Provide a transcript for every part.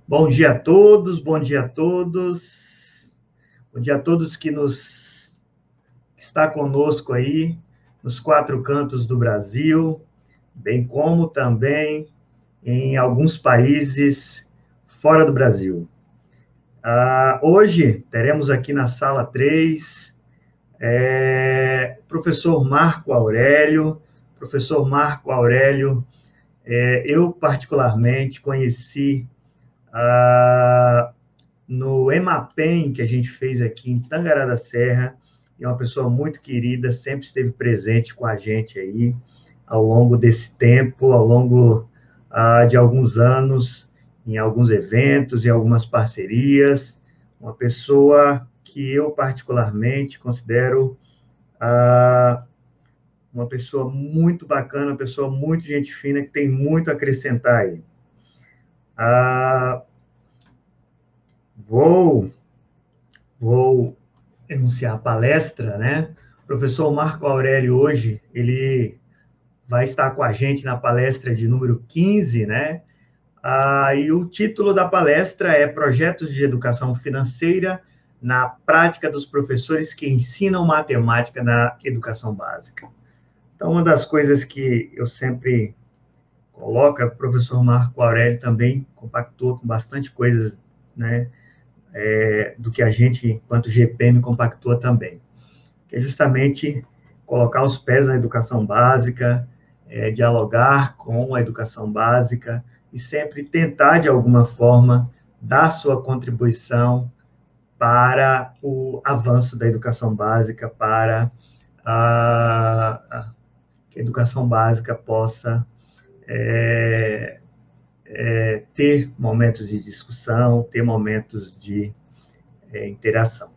Bom dia a todos, bom dia a todos. Bom dia a todos que está conosco aí nos quatro cantos do Brasil, bem como também em alguns países fora do Brasil. Hoje teremos aqui na sala 3 professor Marco Aurélio. Professor Marco Aurélio, eu particularmente conheci no EMAPEM, que a gente fez aqui em Tangará da Serra, é uma pessoa muito querida, sempre esteve presente com a gente aí, ao longo desse tempo, ao longo de alguns anos, em alguns eventos, em algumas parcerias, uma pessoa que eu particularmente considero uma pessoa muito bacana, uma pessoa muito gente fina, que tem muito a acrescentar aí. Vou enunciar a palestra, né? O professor Marco Aurélio hoje, ele vai estar com a gente na palestra de número 15, né? E o título da palestra é Projetos de Educação Financeira na Prática dos Professores que Ensinam Matemática na Educação Básica. Então, uma das coisas que eu sempre coloco, o professor Marco Aurélio também compactou com bastante coisas, né? Do que a gente, enquanto GPM, compactua também, que é justamente colocar os pés na educação básica, dialogar com a educação básica e sempre tentar, de alguma forma, dar sua contribuição para o avanço da educação básica, para que a educação básica possa ter momentos de discussão, ter momentos de interação.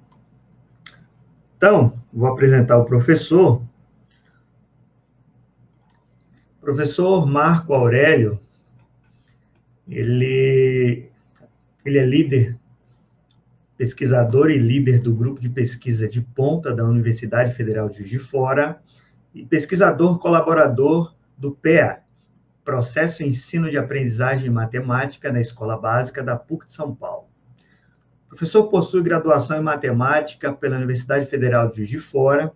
Então, vou apresentar o professor. O professor Marco Aurélio, ele é líder, pesquisador e líder do grupo de pesquisa de ponta da Universidade Federal de Juiz de Fora e pesquisador colaborador do PEA, Processo de Ensino de Aprendizagem de Matemática na Escola Básica da PUC de São Paulo. O professor possui graduação em Matemática pela Universidade Federal de Juiz de Fora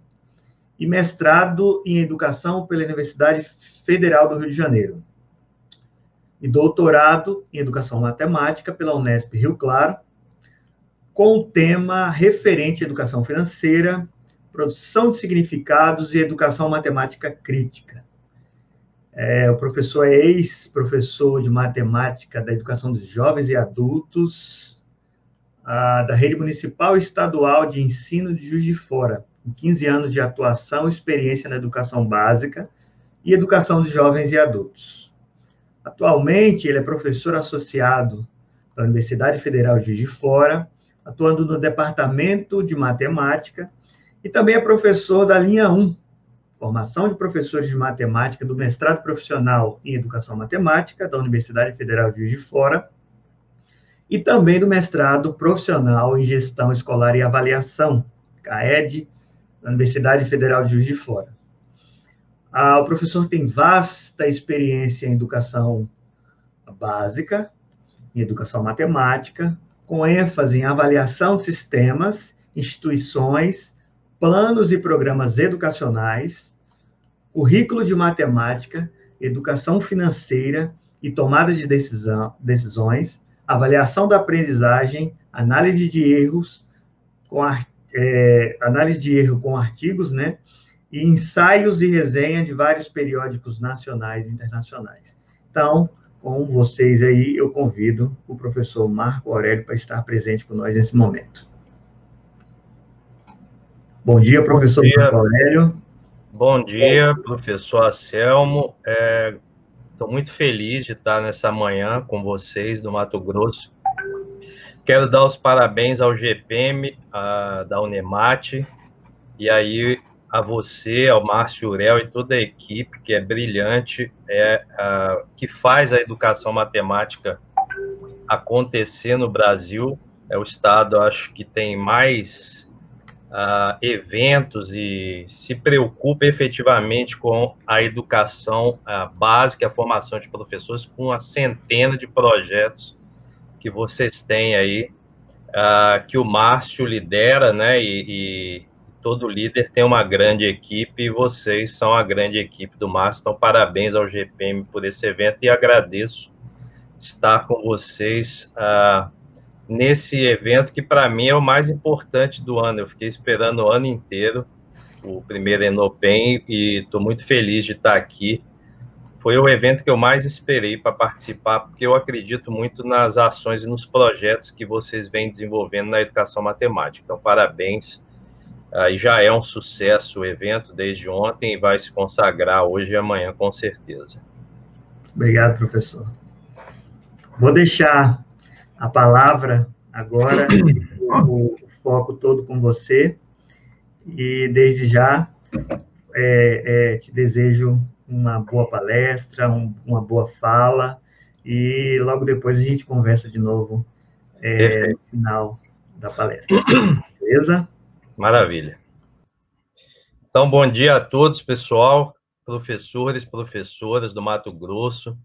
e mestrado em Educação pela Universidade Federal do Rio de Janeiro, e doutorado em Educação Matemática pela Unesp Rio Claro, com o tema referente à educação financeira, produção de significados e educação matemática crítica. O professor é ex-professor de matemática da educação dos jovens e adultos da Rede Municipal e Estadual de Ensino de Juiz de Fora, com 15 anos de atuação e experiência na educação básica e educação de jovens e adultos. Atualmente, ele é professor associado da Universidade Federal de Juiz de Fora, atuando no Departamento de Matemática, e também é professor da linha 1, Formação de Professores de Matemática, do Mestrado Profissional em Educação Matemática, da Universidade Federal de Juiz de Fora, e também do Mestrado Profissional em Gestão Escolar e Avaliação, CAED, da Universidade Federal de Juiz de Fora. O professor tem vasta experiência em educação básica, em educação matemática, com ênfase em avaliação de sistemas, instituições, planos e programas educacionais, currículo de matemática, educação financeira e tomada de decisões, avaliação da aprendizagem, análise de erros, análise de erro com artigos, né? E ensaios e resenha de vários periódicos nacionais e internacionais. Então, com vocês aí, eu convido o professor Marco Aurélio para estar presente com nós nesse momento. Bom dia, professor Marco Aurélio. Bom dia, professor Anselmo. Estou muito feliz de estar nessa manhã com vocês do Mato Grosso. Quero dar os parabéns ao GPM, da Unemate, e aí a você, ao Márcio Urel e toda a equipe, que é brilhante, que faz a educação matemática acontecer no Brasil. É o estado, acho, que tem mais eventos e se preocupa efetivamente com a educação básica, a formação de professores, com uma centena de projetos que vocês têm aí, que o Márcio lidera, né, e todo líder tem uma grande equipe, e vocês são a grande equipe do Márcio, então parabéns ao GPM por esse evento, e agradeço estar com vocês nesse evento, que para mim é o mais importante do ano. Eu fiquei esperando o ano inteiro o primeiro Enopen, e estou muito feliz de estar aqui. Foi o evento que eu mais esperei para participar, porque eu acredito muito nas ações e nos projetos que vocês vêm desenvolvendo na educação matemática. Então, parabéns. E já é um sucesso o evento desde ontem, e vai se consagrar hoje e amanhã, com certeza. Obrigado, professor. Vou deixar a palavra agora, o foco todo com você, e desde já te desejo uma boa palestra, uma boa fala, e logo depois a gente conversa de novo no final da palestra. Beleza? Maravilha. Então, bom dia a todos, pessoal, professores, professoras do Mato Grosso,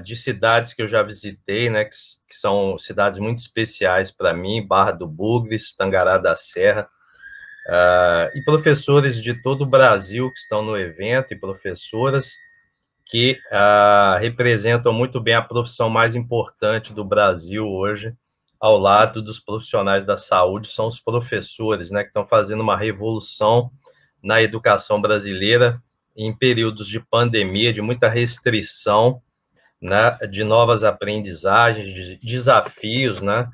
de cidades que eu já visitei, né, que são cidades muito especiais para mim, Barra do Bugres, Tangará da Serra, e professores de todo o Brasil que estão no evento, e professoras que representam muito bem a profissão mais importante do Brasil hoje, ao lado dos profissionais da saúde, são os professores, né, que estão fazendo uma revolução na educação brasileira em períodos de pandemia, de muita restrição, né, de novas aprendizagens, de desafios, né,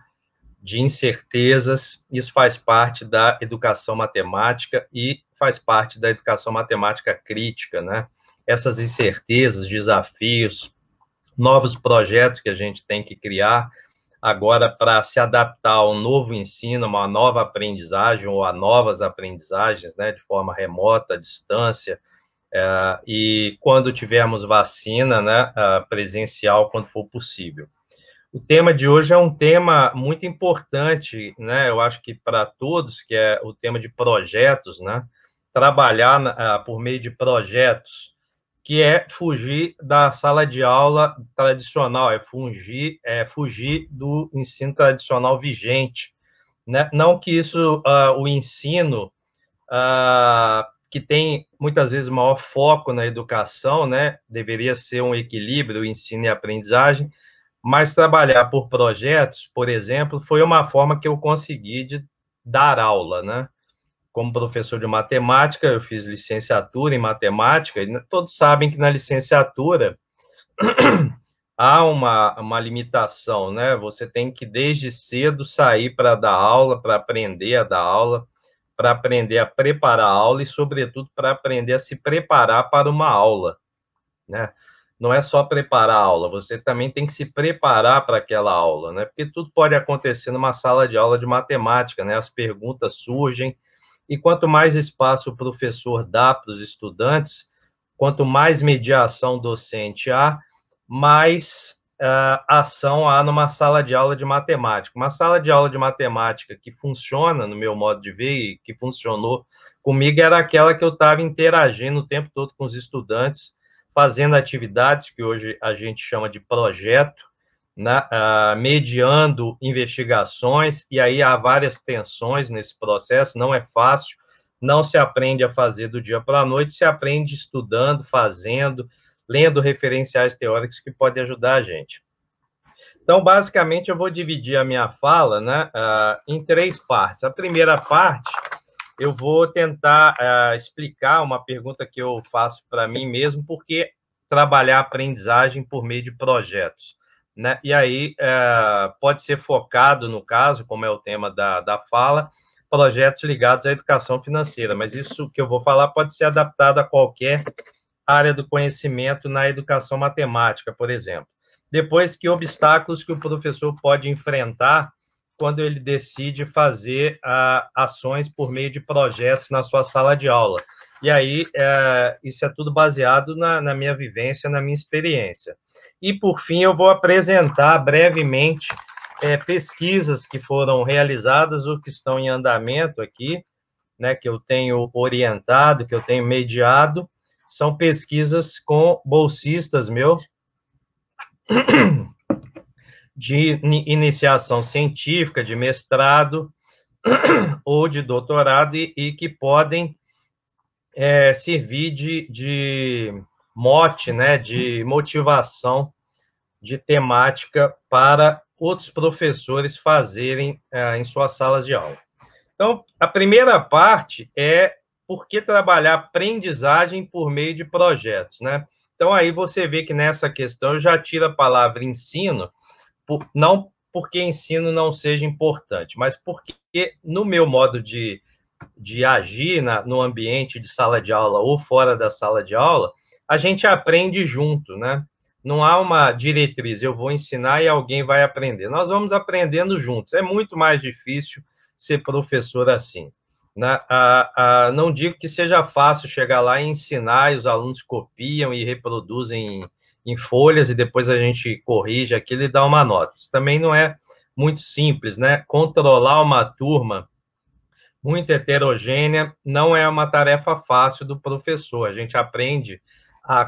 de incertezas. Isso faz parte da educação matemática e faz parte da educação matemática crítica, né? Essas incertezas, desafios, novos projetos que a gente tem que criar agora para se adaptar ao novo ensino, uma nova aprendizagem ou a novas aprendizagens, né, de forma remota, à distância, e quando tivermos vacina, né, presencial, quando for possível. O tema de hoje é um tema muito importante, né, eu acho que para todos, que é o tema de projetos, né, trabalhar por meio de projetos, que é fugir da sala de aula tradicional, é fugir do ensino tradicional vigente, né? Não que isso, o ensino, que tem muitas vezes maior foco na educação, né? Deveria ser um equilíbrio, ensino e aprendizagem, mas trabalhar por projetos, por exemplo, foi uma forma que eu consegui de dar aula, né? Como professor de matemática, eu fiz licenciatura em matemática, e todos sabem que na licenciatura há uma limitação, né? Você tem que, desde cedo, sair para dar aula, para aprender a dar aula, para aprender a preparar a aula e, sobretudo, para aprender a se preparar para uma aula, né? Não é só preparar a aula, você também tem que se preparar para aquela aula, né? Porque tudo pode acontecer numa sala de aula de matemática, né? As perguntas surgem, e quanto mais espaço o professor dá para os estudantes, quanto mais mediação docente há, mais ação há numa sala de aula de matemática. Uma sala de aula de matemática que funciona, no meu modo de ver, e que funcionou comigo, era aquela que eu estava interagindo o tempo todo com os estudantes, fazendo atividades que hoje a gente chama de projeto, né, mediando investigações, e aí há várias tensões nesse processo, não é fácil, não se aprende a fazer do dia para a noite, se aprende estudando, fazendo, lendo referenciais teóricos que podem ajudar a gente. Então, basicamente, eu vou dividir a minha fala, né, em 3 partes. A primeira parte, eu vou tentar explicar uma pergunta que eu faço para mim mesmo, por que trabalhar a aprendizagem por meio de projetos, né? E aí pode ser focado, no caso, como é o tema da fala, projetos ligados à educação financeira, mas isso que eu vou falar pode ser adaptado a qualquer área do conhecimento na educação matemática, por exemplo. Depois, que obstáculos que o professor pode enfrentar quando ele decide fazer ações por meio de projetos na sua sala de aula. E aí, isso é tudo baseado na minha vivência, na minha experiência. E, por fim, eu vou apresentar brevemente pesquisas que foram realizadas ou que estão em andamento aqui, né, que eu tenho orientado, que eu tenho mediado. São pesquisas com bolsistas meus de iniciação científica, de mestrado ou de doutorado e que podem servir de mote, né, de motivação, de temática para outros professores fazerem em suas salas de aula. Então, a primeira parte é por que trabalhar aprendizagem por meio de projetos, né? Então, aí você vê que nessa questão eu já tiro a palavra ensino, não porque ensino não seja importante, mas porque no meu modo de agir no ambiente de sala de aula ou fora da sala de aula, a gente aprende junto, né? Não há uma diretriz, eu vou ensinar e alguém vai aprender. Nós vamos aprendendo juntos. É muito mais difícil ser professor assim, né? Não digo que seja fácil chegar lá e ensinar, e os alunos copiam e reproduzem em folhas, e depois a gente corrige aquilo e dá uma nota. Isso também não é muito simples, né? Controlar uma turma muito heterogênea não é uma tarefa fácil do professor. A gente aprende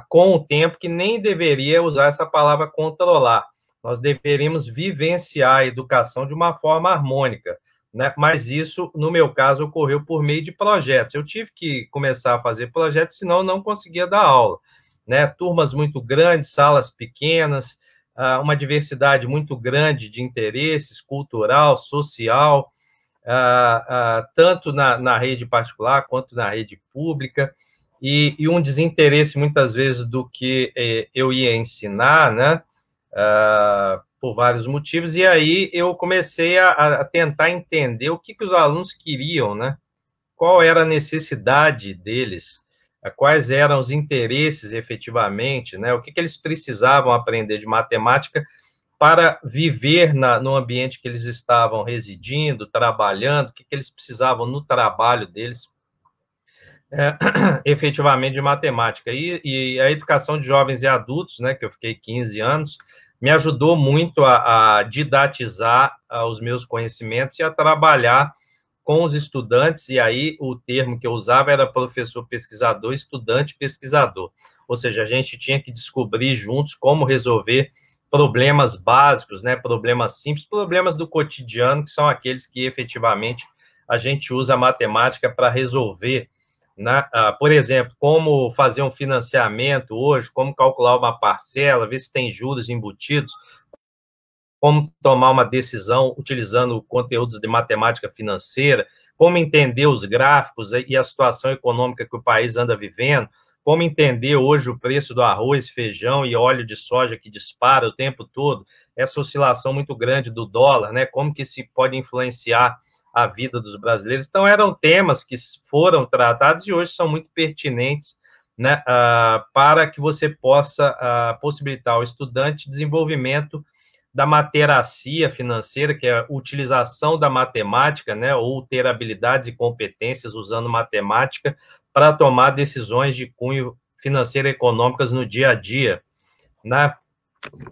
com o tempo que nem deveria usar essa palavra controlar. Nós deveríamos vivenciar a educação de uma forma harmônica, né? Mas isso, no meu caso, ocorreu por meio de projetos. Eu tive que começar a fazer projetos, senão não conseguia dar aula, né? Turmas muito grandes, salas pequenas, uma diversidade muito grande de interesses, cultural, social, tanto na rede particular quanto na rede pública, e um desinteresse, muitas vezes, do que eu ia ensinar, né, por vários motivos, e aí eu comecei a tentar entender o que os alunos queriam, né, qual era a necessidade deles, quais eram os interesses, efetivamente, né, o que eles precisavam aprender de matemática para viver no ambiente que eles estavam residindo, trabalhando, o que eles precisavam no trabalho deles, efetivamente de matemática. E a educação de jovens e adultos, né, que eu fiquei 15 anos, me ajudou muito a didatizar os meus conhecimentos e a trabalhar com os estudantes, e aí o termo que eu usava era professor pesquisador, estudante pesquisador. Ou seja, a gente tinha que descobrir juntos como resolver problemas básicos, né, problemas simples, problemas do cotidiano, que são aqueles que efetivamente a gente usa a matemática para resolver, né? Por exemplo, como fazer um financiamento hoje, como calcular uma parcela, ver se tem juros embutidos, como tomar uma decisão utilizando conteúdos de matemática financeira, como entender os gráficos e a situação econômica que o país anda vivendo, como entender hoje o preço do arroz, feijão e óleo de soja que dispara o tempo todo, essa oscilação muito grande do dólar, né? Como que se pode influenciar a vida dos brasileiros. Então, eram temas que foram tratados e hoje são muito pertinentes, né, para que você possa possibilitar ao estudante desenvolvimento da materacia financeira, que é a utilização da matemática, né, ou ter habilidades e competências usando matemática para tomar decisões de cunho financeiro e econômicas no dia a dia, né?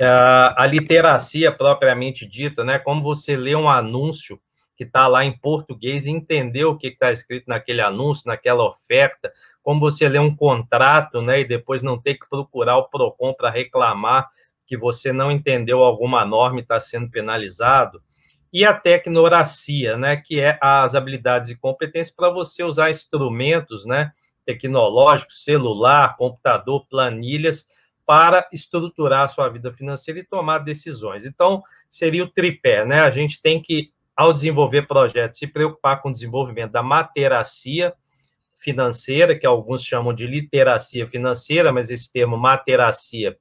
A literacia propriamente dita, né, como você lê um anúncio que está lá em português e entender o que está escrito naquele anúncio, naquela oferta, como você lê um contrato, né, e depois não ter que procurar o PROCON para reclamar que você não entendeu alguma norma e está sendo penalizado, e a tecnoracia, né, que é as habilidades e competências para você usar instrumentos, né, tecnológicos, celular, computador, planilhas, para estruturar a sua vida financeira e tomar decisões. Então, seria o tripé, né? A gente tem que, ao desenvolver projetos, se preocupar com o desenvolvimento da materacia financeira, que alguns chamam de literacia financeira, mas esse termo materacia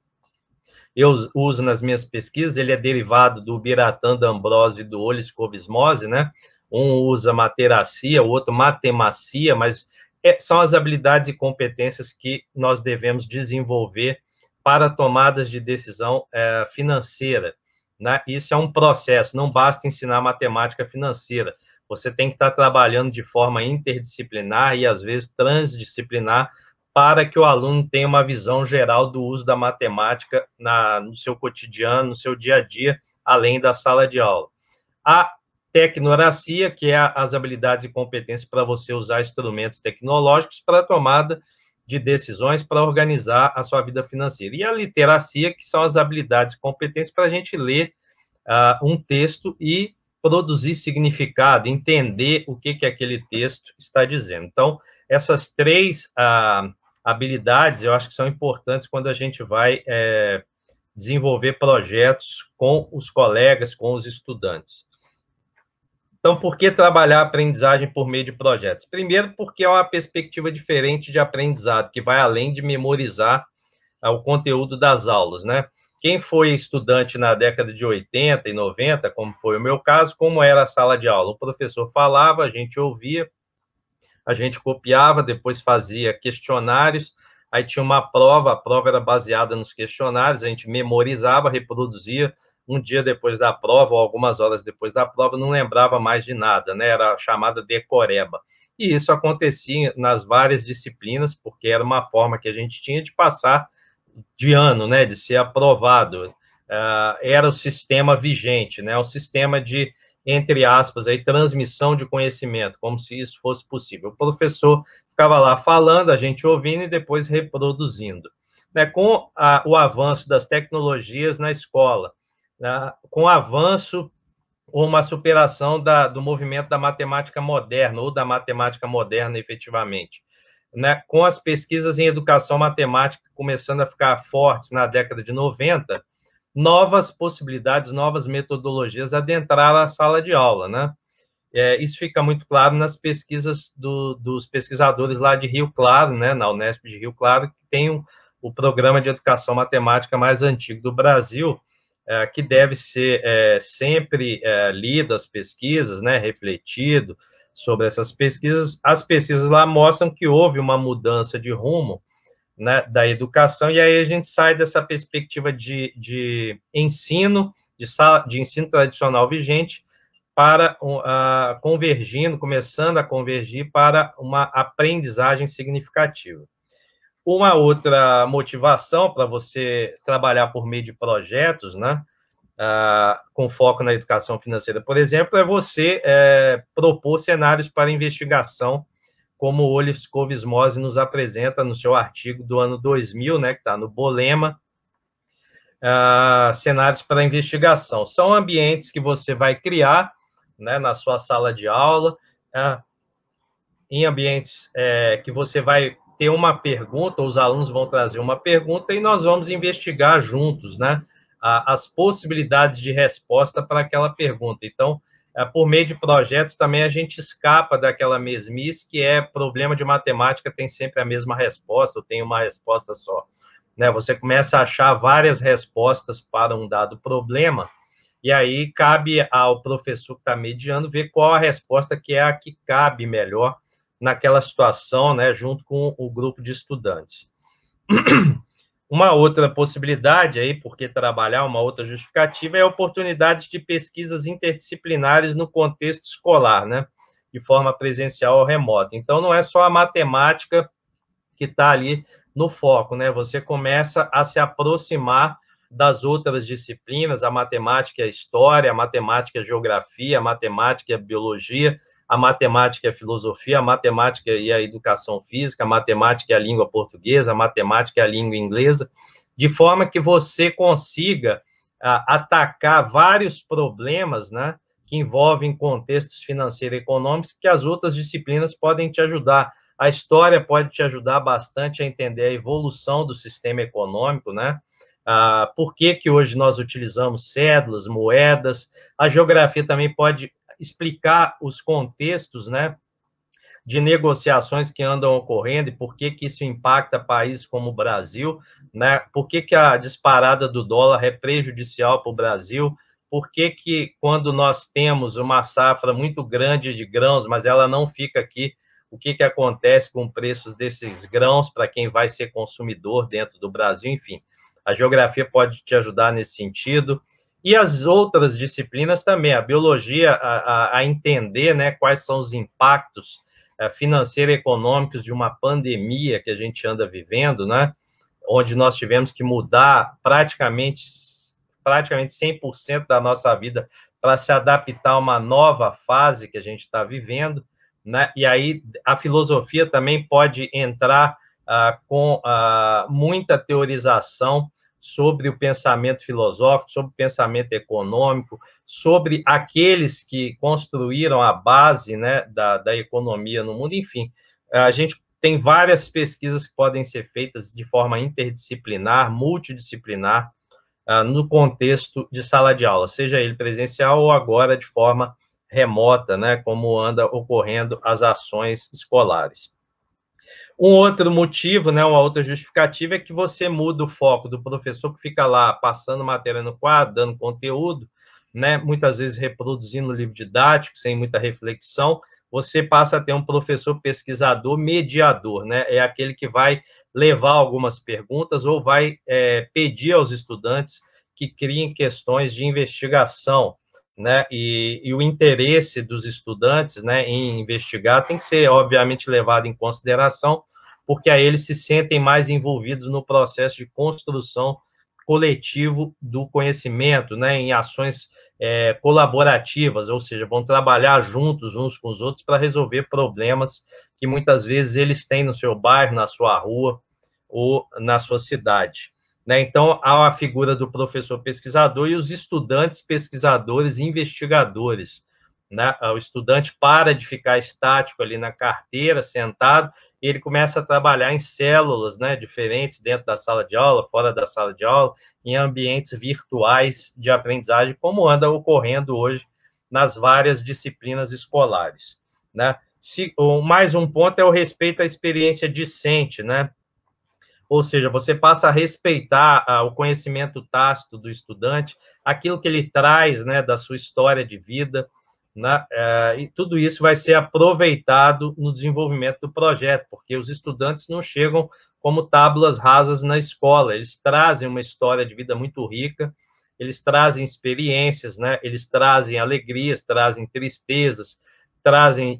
eu uso nas minhas pesquisas, ele é derivado do Biratã D'Ambrosio e do Olis Cobismose, né? Um usa materacia, o outro matemacia, mas são as habilidades e competências que nós devemos desenvolver para tomadas de decisão financeira, né? Isso é um processo, não basta ensinar matemática financeira, você tem que estar trabalhando de forma interdisciplinar e, às vezes, transdisciplinar, para que o aluno tenha uma visão geral do uso da matemática no seu cotidiano, no seu dia a dia, além da sala de aula. A tecnoracia, que é as habilidades e competências para você usar instrumentos tecnológicos para a tomada de decisões, para organizar a sua vida financeira. E a literacia, que são as habilidades e competências para a gente ler um texto e produzir significado, entender o que aquele texto está dizendo. Então, essas três habilidades, eu acho que são importantes quando a gente vai desenvolver projetos com os colegas, com os estudantes. Então, por que trabalhar a aprendizagem por meio de projetos? Primeiro, porque é uma perspectiva diferente de aprendizado, que vai além de memorizar o conteúdo das aulas, né? Quem foi estudante na década de 80 e 90, como foi o meu caso, como era a sala de aula? O professor falava, a gente ouvia, a gente copiava, depois fazia questionários, aí tinha uma prova, a prova era baseada nos questionários, a gente memorizava, reproduzia, um dia depois da prova, ou algumas horas depois da prova, não lembrava mais de nada, né? Era a chamada decoreba. E isso acontecia nas várias disciplinas, porque era uma forma que a gente tinha de passar de ano, né? De ser aprovado. Era o sistema vigente, né? O sistema de, entre aspas, aí, transmissão de conhecimento, como se isso fosse possível. O professor ficava lá falando, a gente ouvindo e depois reproduzindo. Né? Com o avanço das tecnologias na escola, com o avanço ou uma superação do movimento da matemática moderna, ou da matemática moderna, efetivamente. Né? Com as pesquisas em educação matemática começando a ficar fortes na década de 90, novas possibilidades, novas metodologias adentraram a sala de aula, né? Isso fica muito claro nas pesquisas dos pesquisadores lá de Rio Claro, né, na Unesp de Rio Claro, que tem o programa de educação matemática mais antigo do Brasil, que deve ser sempre lido as pesquisas, né, refletido sobre essas pesquisas. As pesquisas lá mostram que houve uma mudança de rumo, né, da educação, e aí a gente sai dessa perspectiva de ensino, de ensino tradicional vigente, para começando a convergir para uma aprendizagem significativa. Uma outra motivação para você trabalhar por meio de projetos, né, com foco na educação financeira, por exemplo, é você propor cenários para investigação, como o Olives Kovismose nos apresenta no seu artigo do ano 2000, né, que está no Bolema, cenários para investigação. São ambientes que você vai criar, né, na sua sala de aula, em ambientes que você vai ter uma pergunta, os alunos vão trazer uma pergunta e nós vamos investigar juntos, né, as possibilidades de resposta para aquela pergunta. Então, por meio de projetos, também a gente escapa daquela mesmice que problema de matemática tem sempre a mesma resposta, ou tem uma resposta só. Né? Você começa a achar várias respostas para um dado problema, e aí cabe ao professor que está mediando ver qual a resposta que é a que cabe melhor naquela situação, né, junto com o grupo de estudantes. Uma outra possibilidade aí, porque trabalhar, uma outra justificativa, é a oportunidade de pesquisas interdisciplinares no contexto escolar, né, de forma presencial ou remota. Então, não é só a matemática que está ali no foco, né, você começa a se aproximar das outras disciplinas, a matemática e a história, a matemática e a geografia, a matemática e a biologia, a matemática e a filosofia, a matemática e a educação física, a matemática e a língua portuguesa, a matemática e a língua inglesa, de forma que você consiga atacar vários problemas, né, que envolvem contextos financeiros e econômicos, que as outras disciplinas podem te ajudar. A história pode te ajudar bastante a entender a evolução do sistema econômico, né? Por que hoje nós utilizamos cédulas, moedas. A geografia também pode explicar os contextos, né, de negociações que andam ocorrendo e por que isso impacta países como o Brasil, né, por que a disparada do dólar é prejudicial para o Brasil, por que quando nós temos uma safra muito grande de grãos, mas ela não fica aqui, o que acontece com o preço desses grãos para quem vai ser consumidor dentro do Brasil, enfim. A geografia pode te ajudar nesse sentido. E as outras disciplinas também, a biologia, a entender, né, quais são os impactos financeiros e econômicos de uma pandemia que a gente anda vivendo, né, onde nós tivemos que mudar praticamente 100% da nossa vida para se adaptar a uma nova fase que a gente está vivendo, né, e aí a filosofia também pode entrar com muita teorização sobre o pensamento filosófico, sobre o pensamento econômico, sobre aqueles que construíram a base, né, da economia no mundo, enfim. A gente tem várias pesquisas que podem ser feitas de forma interdisciplinar, multidisciplinar, no contexto de sala de aula, seja ele presencial ou agora de forma remota, né, como anda ocorrendo as ações escolares. Um outro motivo, né, uma outra justificativa é que você muda o foco do professor que fica lá passando matéria no quadro, dando conteúdo, né, muitas vezes reproduzindo o livro didático, sem muita reflexão, você passa a ter um professor pesquisador mediador, né, é aquele que vai levar algumas perguntas ou vai pedir aos estudantes que criem questões de investigação, né, e o interesse dos estudantes, né, em investigar tem que ser, obviamente, levado em consideração, porque aí eles se sentem mais envolvidos no processo de construção coletivo do conhecimento, né, em ações colaborativas, ou seja, vão trabalhar juntos uns com os outros para resolver problemas que muitas vezes eles têm no seu bairro, na sua rua ou na sua cidade. Né? Então, há a figura do professor pesquisador e os estudantes pesquisadores e investigadores. Né? O estudante para de ficar estático ali na carteira, sentado, e ele começa a trabalhar em células, né, diferentes dentro da sala de aula, fora da sala de aula, em ambientes virtuais de aprendizagem, como anda ocorrendo hoje nas várias disciplinas escolares. Né? Mais um ponto é o respeito à experiência discente, né? Ou seja, você passa a respeitar o conhecimento tácito do estudante, aquilo que ele traz, né, da sua história de vida, né, e tudo isso vai ser aproveitado no desenvolvimento do projeto, porque os estudantes não chegam como tábuas rasas na escola, eles trazem uma história de vida muito rica, eles trazem experiências, né, eles trazem alegrias, trazem tristezas, trazem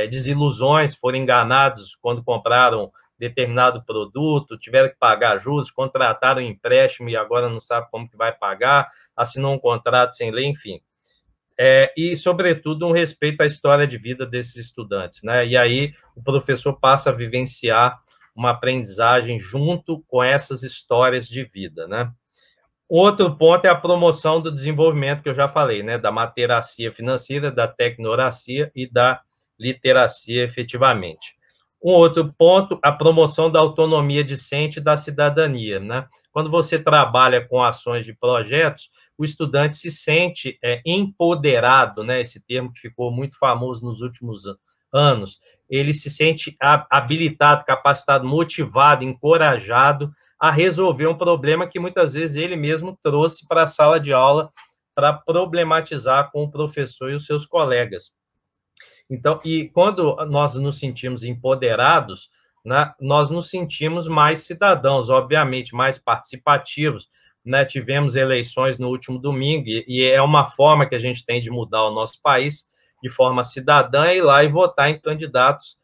desilusões, foram enganados quando compraram determinado produto, tiveram que pagar juros, contrataram um empréstimo e agora não sabe como que vai pagar, assinou um contrato sem lei, enfim. E, sobretudo, um respeito à história de vida desses estudantes, né? E aí o professor passa a vivenciar uma aprendizagem junto com essas histórias de vida, né? Outro ponto é a promoção do desenvolvimento, que eu já falei, né? Da materacia financeira, da tecnoracia e da literacia, efetivamente. Um outro ponto, a promoção da autonomia discente e da cidadania, né? Quando você trabalha com ações de projetos, o estudante se sente empoderado, né? Esse termo que ficou muito famoso nos últimos anos. Ele se sente habilitado, capacitado, motivado, encorajado a resolver um problema que muitas vezes ele mesmo trouxe para a sala de aula para problematizar com o professor e os seus colegas. Então, e quando nós nos sentimos empoderados, né, nós nos sentimos mais cidadãos, obviamente, mais participativos, né? Tivemos eleições no último domingo e é uma forma que a gente tem de mudar o nosso país de forma cidadã, é ir lá e votar em candidatos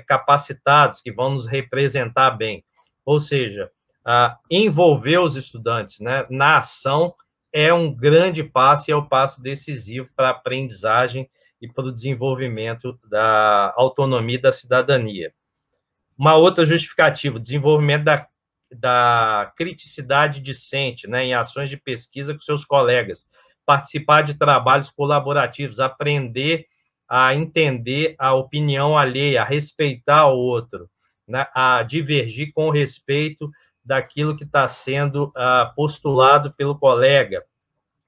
capacitados, que vão nos representar bem. Ou seja, envolver os estudantes, né, na ação é um grande passo e é o passo decisivo para a aprendizagem e para o desenvolvimento da autonomia e da cidadania. Uma outra justificativa, desenvolvimento da criticidade discente, né, em ações de pesquisa com seus colegas, participar de trabalhos colaborativos, aprender a entender a opinião alheia, a respeitar o outro, né, a divergir com respeito daquilo que está sendo postulado pelo colega,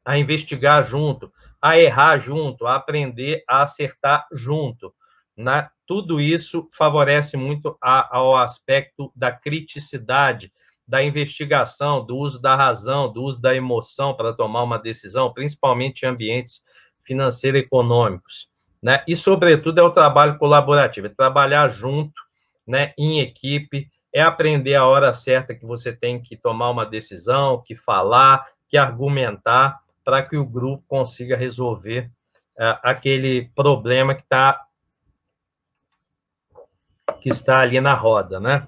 a investigar junto, a errar junto, a aprender a acertar junto, né? Tudo isso favorece muito ao aspecto da criticidade, da investigação, do uso da razão, do uso da emoção para tomar uma decisão, principalmente em ambientes financeiro-econômicos, né? E, sobretudo, é o trabalho colaborativo, é trabalhar junto, né, em equipe, é aprender a hora certa que você tem que tomar uma decisão, que falar, que argumentar, para que o grupo consiga resolver aquele problema que está ali na roda, né?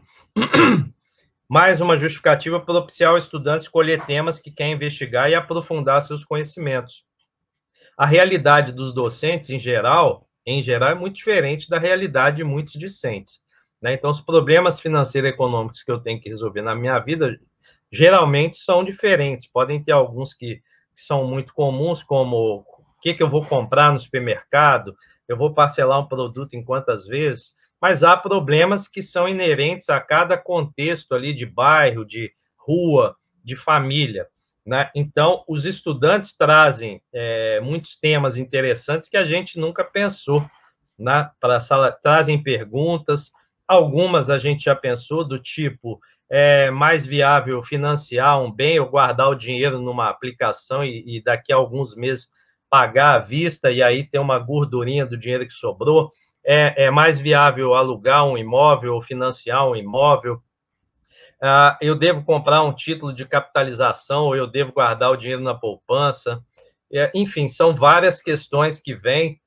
Mais uma justificativa propiciar ao estudante escolher temas que quer investigar e aprofundar seus conhecimentos. A realidade dos docentes, em geral, é muito diferente da realidade de muitos discentes, né? Então, os problemas financeiros e econômicos que eu tenho que resolver na minha vida geralmente são diferentes. Podem ter alguns que são muito comuns, como o que eu vou comprar no supermercado, eu vou parcelar um produto em quantas vezes, mas há problemas que são inerentes a cada contexto ali de bairro, de rua, de família, né? Então, os estudantes trazem muitos temas interessantes que a gente nunca pensou, né, para a sala, trazem perguntas, algumas a gente já pensou, do tipo, é mais viável financiar um bem ou guardar o dinheiro numa aplicação e daqui a alguns meses pagar à vista e aí ter uma gordurinha do dinheiro que sobrou? É mais viável alugar um imóvel ou financiar um imóvel? Eu devo comprar um título de capitalização ou eu devo guardar o dinheiro na poupança? Enfim, são várias questões que vêm,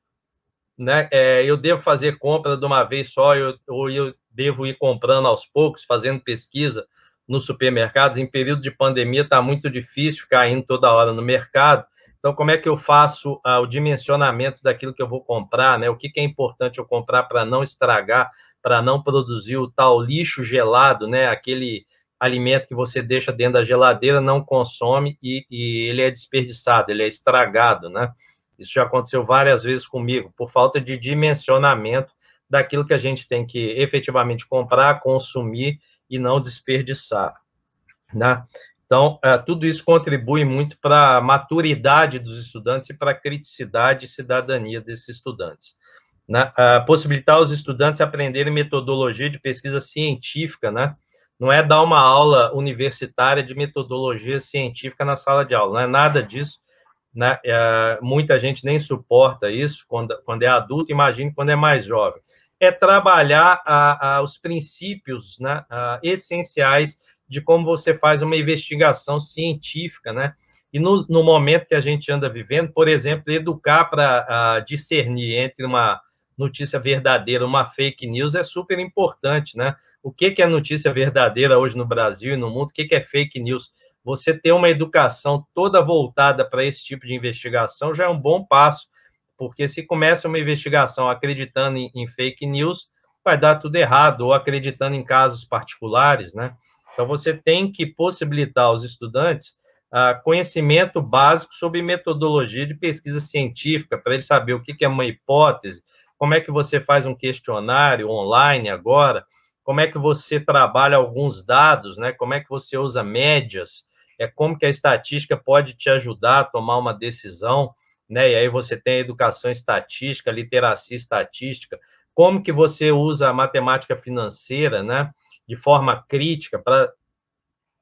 né? Eu devo fazer compra de uma vez só ou eu devo ir comprando aos poucos, fazendo pesquisa nos supermercados? Em período de pandemia está muito difícil ficar indo toda hora no mercado. Então, como é que eu faço o dimensionamento daquilo que eu vou comprar, né? O que é importante eu comprar para não estragar, para não produzir o tal lixo gelado, né? Aquele alimento que você deixa dentro da geladeira, não consome e ele é desperdiçado, ele é estragado, né? Isso já aconteceu várias vezes comigo, por falta de dimensionamento daquilo que a gente tem que efetivamente comprar, consumir e não desperdiçar, né? Então, tudo isso contribui muito para a maturidade dos estudantes e para a criticidade e cidadania desses estudantes, né? Possibilitar os estudantes aprenderem metodologia de pesquisa científica, né? Não é dar uma aula universitária de metodologia científica na sala de aula, não é nada disso, né? Muita gente nem suporta isso quando é adulto, imagine quando é mais jovem. É trabalhar os princípios, né, essenciais de como você faz uma investigação científica, né? E no momento que a gente anda vivendo, por exemplo, educar para discernir entre uma notícia verdadeira, uma fake news, é super importante, né? O que é notícia verdadeira hoje no Brasil e no mundo? O que é fake news? Você ter uma educação toda voltada para esse tipo de investigação já é um bom passo, porque se começa uma investigação acreditando em fake news, vai dar tudo errado, ou acreditando em casos particulares, né? Então, você tem que possibilitar aos estudantes conhecimento básico sobre metodologia de pesquisa científica, para ele saber o que é uma hipótese, como é que você faz um questionário online agora, como é que você trabalha alguns dados, né? Como é que você usa médias, como que a estatística pode te ajudar a tomar uma decisão, né? E aí você tem a educação estatística, literacia estatística, como que você usa a matemática financeira, né, de forma crítica para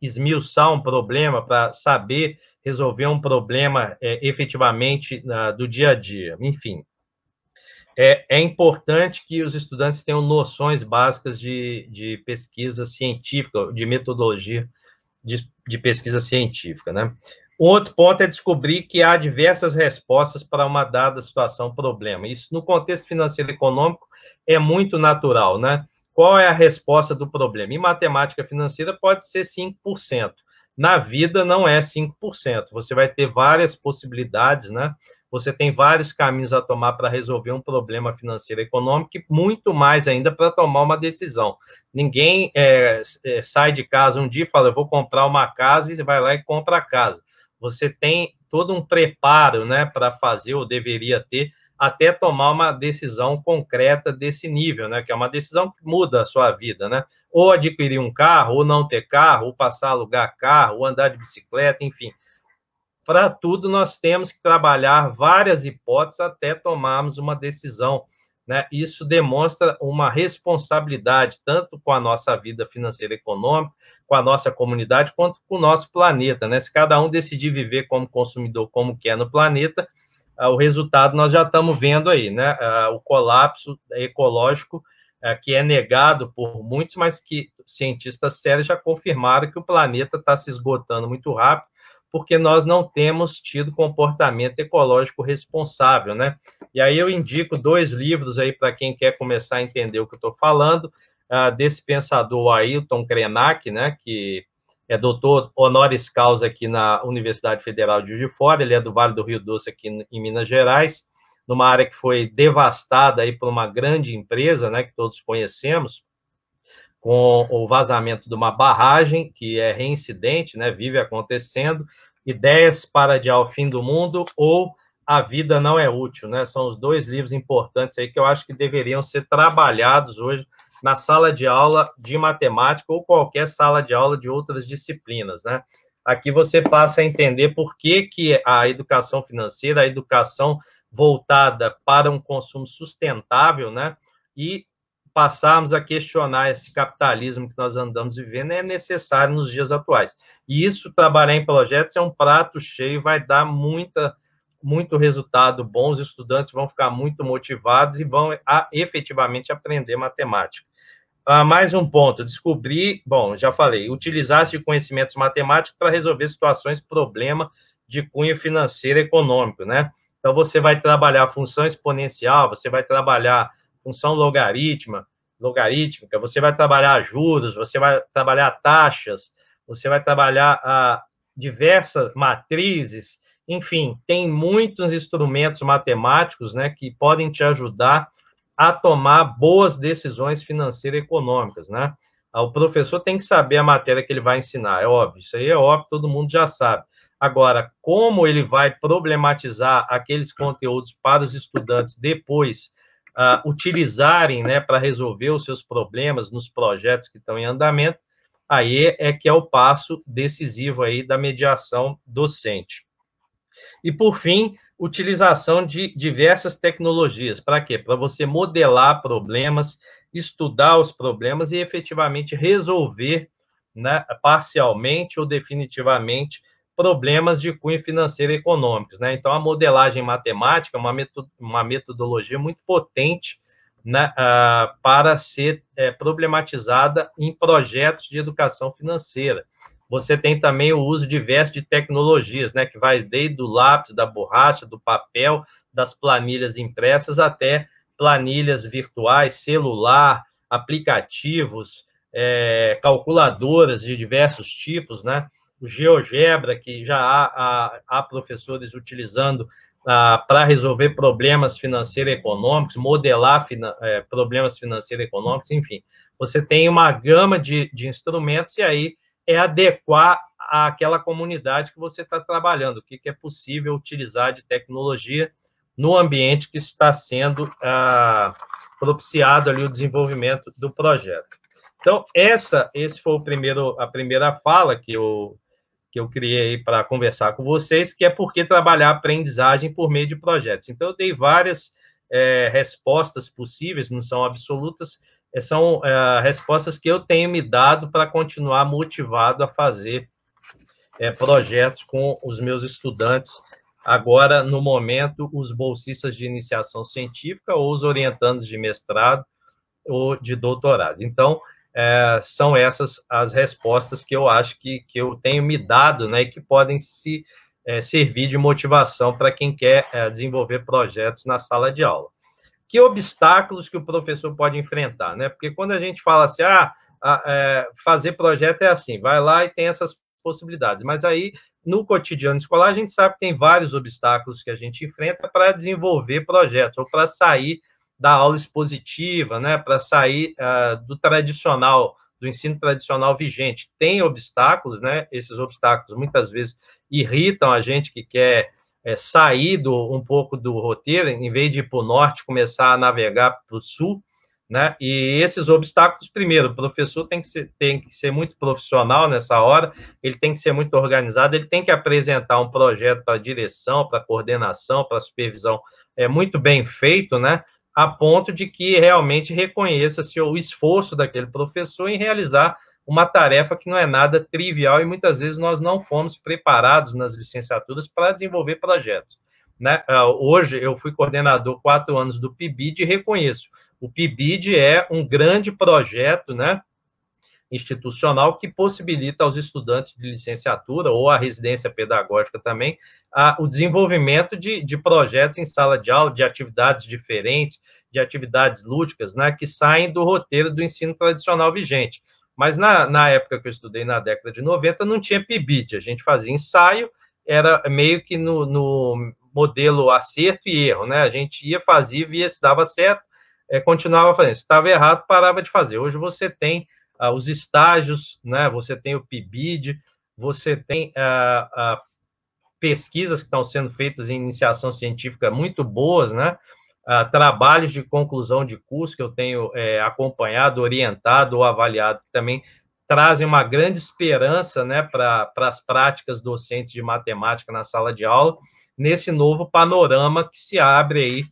esmiuçar um problema, para saber resolver um problema efetivamente do dia a dia. Enfim, é importante que os estudantes tenham noções básicas de pesquisa científica, de metodologia de pesquisa científica, né? Outro ponto é descobrir que há diversas respostas para uma dada situação, problema. Isso, no contexto financeiro e econômico, é muito natural, né? Qual é a resposta do problema? Em matemática financeira, pode ser 5%. Na vida, não é 5%. Você vai ter várias possibilidades, né? Você tem vários caminhos a tomar para resolver um problema financeiro e econômico e muito mais ainda para tomar uma decisão. Ninguém sai de casa um dia e fala, eu vou comprar uma casa, e você vai lá e compra a casa. Você tem todo um preparo, né, para fazer, ou deveria ter, até tomar uma decisão concreta desse nível, né, que é uma decisão que muda a sua vida, né? Ou adquirir um carro, ou não ter carro, ou passar a alugar carro, ou andar de bicicleta, enfim. Para tudo, nós temos que trabalhar várias hipóteses até tomarmos uma decisão, né? Isso demonstra uma responsabilidade, tanto com a nossa vida financeira e econômica, com a nossa comunidade, quanto com o nosso planeta, né? Se cada um decidir viver como consumidor, como quer no planeta, o resultado nós já estamos vendo aí, né? O colapso ecológico que é negado por muitos, mas que cientistas sérios já confirmaram que o planeta está se esgotando muito rápido, porque nós não temos tido comportamento ecológico responsável, né? E aí eu indico 2 livros aí para quem quer começar a entender o que eu estou falando, desse pensador Ailton Krenak, né, que é doutor honoris causa aqui na Universidade Federal de Juiz de Fora, ele é do Vale do Rio Doce, aqui em Minas Gerais, numa área que foi devastada aí por uma grande empresa, né, que todos conhecemos, com o vazamento de uma barragem, que é reincidente, né, vive acontecendo, Ideias para Adiar o Fim do Mundo ou A Vida Não é Útil, né? São os dois livros importantes aí que eu acho que deveriam ser trabalhados hoje na sala de aula de matemática ou qualquer sala de aula de outras disciplinas, né? Aqui você passa a entender por que a educação financeira, a educação voltada para um consumo sustentável, né? E passarmos a questionar esse capitalismo que nós andamos vivendo é necessário nos dias atuais. E isso, trabalhar em projetos, é um prato cheio, vai dar muito resultado bom, os estudantes vão ficar muito motivados e vão efetivamente aprender matemática. Mais um ponto, descobrir, bom, já falei, utilizar-se de conhecimentos matemáticos para resolver situações, problema de cunho financeiro e econômico, né? Então, você vai trabalhar função exponencial, você vai trabalhar função logarítmica, você vai trabalhar juros, você vai trabalhar taxas, você vai trabalhar diversas matrizes, enfim, tem muitos instrumentos matemáticos, né, que podem te ajudar a tomar boas decisões financeiras e econômicas, né? O professor tem que saber a matéria que ele vai ensinar, é óbvio, isso aí é óbvio, todo mundo já sabe. Agora, como ele vai problematizar aqueles conteúdos para os estudantes depois utilizarem, né, para resolver os seus problemas nos projetos que estão em andamento, aí é que é o passo decisivo aí da mediação docente. E, por fim, utilização de diversas tecnologias. Para quê? Para você modelar problemas, estudar os problemas e efetivamente resolver, né, parcialmente ou definitivamente problemas de cunho financeiro e econômicos, né? Então, a modelagem matemática é uma metodologia muito potente, né, para ser problematizada em projetos de educação financeira. Você tem também o uso diverso de tecnologias, né, que vai desde o lápis, da borracha, do papel, das planilhas impressas até planilhas virtuais, celular, aplicativos, calculadoras de diversos tipos, né? O GeoGebra, que já há professores utilizando para resolver problemas financeiros e econômicos, modelar problemas financeiros e econômicos, enfim. Você tem uma gama de instrumentos e aí é adequar àquela comunidade que você está trabalhando, o que é possível utilizar de tecnologia no ambiente que está sendo propiciado ali o desenvolvimento do projeto. Então, esse foi a primeira fala que eu criei para conversar com vocês, que é por que trabalhar a aprendizagem por meio de projetos. Então, eu dei várias respostas possíveis, não são absolutas, são respostas que eu tenho me dado para continuar motivado a fazer projetos com os meus estudantes, agora, no momento, os bolsistas de iniciação científica ou os orientandos de mestrado ou de doutorado. Então, são essas as respostas que eu acho que eu tenho me dado, né, e que podem servir de motivação para quem quer desenvolver projetos na sala de aula. Que obstáculos que o professor pode enfrentar, né? Porque quando a gente fala assim, fazer projeto é assim, vai lá e tem essas possibilidades, mas aí, no cotidiano escolar, a gente sabe que tem vários obstáculos que a gente enfrenta para desenvolver projetos, ou para sair da aula expositiva, né? Para sair do tradicional, do ensino tradicional vigente. Tem obstáculos, né? Esses obstáculos muitas vezes irritam a gente que quer sair um pouco do roteiro, em vez de ir para o norte, começar a navegar para o sul, né? E esses obstáculos, primeiro, o professor tem que ser muito profissional nessa hora, ele tem que ser muito organizado, ele tem que apresentar um projeto para a direção, para a coordenação, para a supervisão muito bem feito, né? A ponto de que realmente reconheça-se o esforço daquele professor em realizar uma tarefa que não é nada trivial e muitas vezes nós não fomos preparados nas licenciaturas para desenvolver projetos, né? Hoje eu fui coordenador 4 anos do PIBID e reconheço, o PIBID é um grande projeto, né, institucional que possibilita aos estudantes de licenciatura ou a residência pedagógica também o desenvolvimento de projetos em sala de aula, de atividades diferentes, de atividades lúdicas, né, que saem do roteiro do ensino tradicional vigente. Mas na época que eu estudei, na década de 90, não tinha PIBID, a gente fazia ensaio, era meio que no modelo acerto e erro, né? A gente ia, fazia, via se dava certo, continuava fazendo. Se estava errado, parava de fazer. Hoje você tem os estágios, né? Você tem o PIBID, você tem pesquisas que estão sendo feitas em iniciação científica muito boas, né? Trabalhos de conclusão de curso que eu tenho acompanhado, orientado ou avaliado, que também trazem uma grande esperança, né, para as práticas docentes de matemática na sala de aula, nesse novo panorama que se abre aí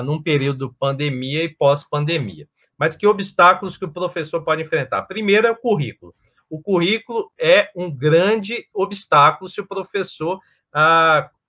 num período pandemia e pós-pandemia. Mas que obstáculos que o professor pode enfrentar? Primeiro é o currículo. O currículo é um grande obstáculo se o professor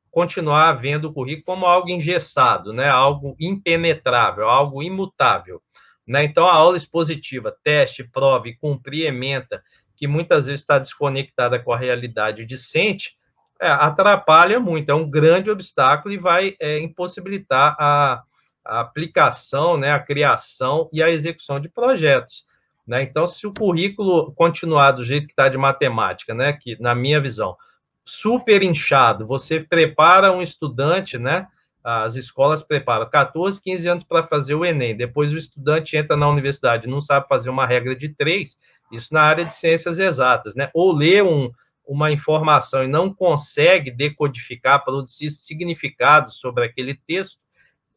continuar vendo o currículo como algo engessado, né? Algo impenetrável, algo imutável. Né? Então, a aula expositiva, teste, prova e cumprir ementa, que muitas vezes está desconectada com a realidade discente, atrapalha muito, é um grande obstáculo e vai impossibilitar a aplicação, né, a criação e a execução de projetos. Né? Então, se o currículo continuar do jeito que está de matemática, né, que, na minha visão, super inchado, você prepara um estudante, né? As escolas preparam 14, 15 anos para fazer o Enem, depois o estudante entra na universidade, não sabe fazer uma regra de 3, isso na área de ciências exatas, né? Ou lê uma informação e não consegue decodificar, produzir significados sobre aquele texto,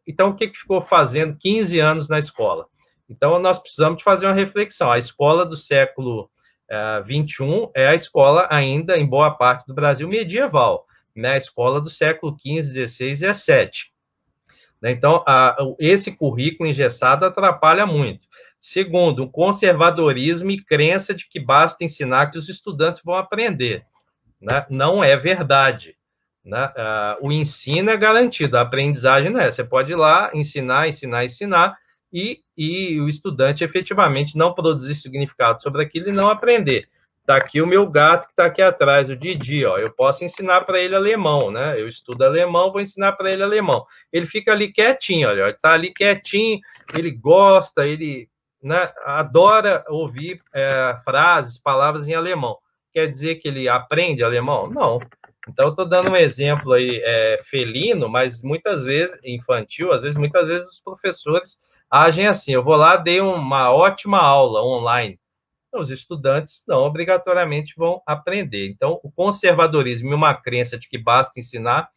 então o que ficou fazendo 15 anos na escola? Então nós precisamos de fazer uma reflexão, a escola do século 21 é a escola ainda, em boa parte do Brasil, medieval, né? A escola do século XV, XVI e XVII. Então, esse currículo engessado atrapalha muito. Segundo, o conservadorismo e crença de que basta ensinar que os estudantes vão aprender. Né? Não é verdade. Né? O ensino é garantido, a aprendizagem não é. Você pode ir lá, ensinar, e o estudante efetivamente não produzir significado sobre aquilo e não aprender. Está aqui o meu gato que está aqui atrás, o Didi, ó. Eu posso ensinar para ele alemão, né? Eu estudo alemão, vou ensinar para ele alemão. Ele fica ali quietinho, olha, ele está ali quietinho, ele gosta, ele, né, adora ouvir frases, palavras em alemão. Quer dizer que ele aprende alemão? Não. Então, eu estou dando um exemplo aí felino, mas muitas vezes, infantil, muitas vezes os professores agem assim, eu vou lá, dei uma ótima aula online, então, os estudantes não obrigatoriamente vão aprender. Então, o conservadorismo e uma crença de que basta ensinar,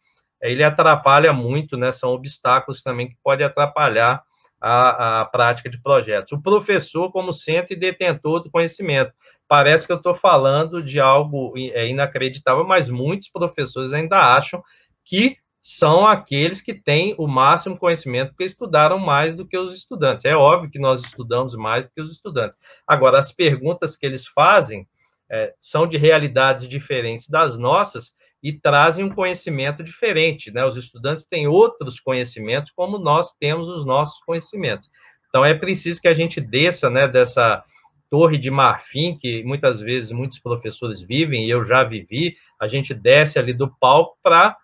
ele atrapalha muito, né? São obstáculos também que podem atrapalhar a prática de projetos. O professor como centro e detentor do conhecimento. Parece que eu estou falando de algo inacreditável, mas muitos professores ainda acham que são aqueles que têm o máximo conhecimento, porque estudaram mais do que os estudantes. É óbvio que nós estudamos mais do que os estudantes. Agora, as perguntas que eles fazem são de realidades diferentes das nossas e trazem um conhecimento diferente, né? Os estudantes têm outros conhecimentos, como nós temos os nossos conhecimentos. Então, é preciso que a gente desça, né, dessa torre de marfim, que muitas vezes muitos professores vivem, e eu já vivi, a gente desce ali do palco para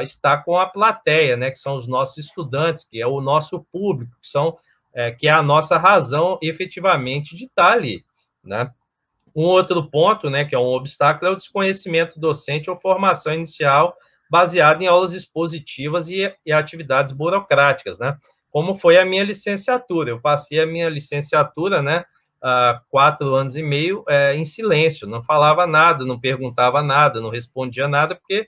está com a plateia, né, que são os nossos estudantes, que é o nosso público, que é a nossa razão, efetivamente, de estar ali, né? Um outro ponto, né, que é um obstáculo, é o desconhecimento docente ou formação inicial baseada em aulas expositivas e atividades burocráticas, né? Como foi a minha licenciatura. Eu passei a minha licenciatura, né, 4 anos e meio em silêncio, não falava nada, não perguntava nada, não respondia nada, porque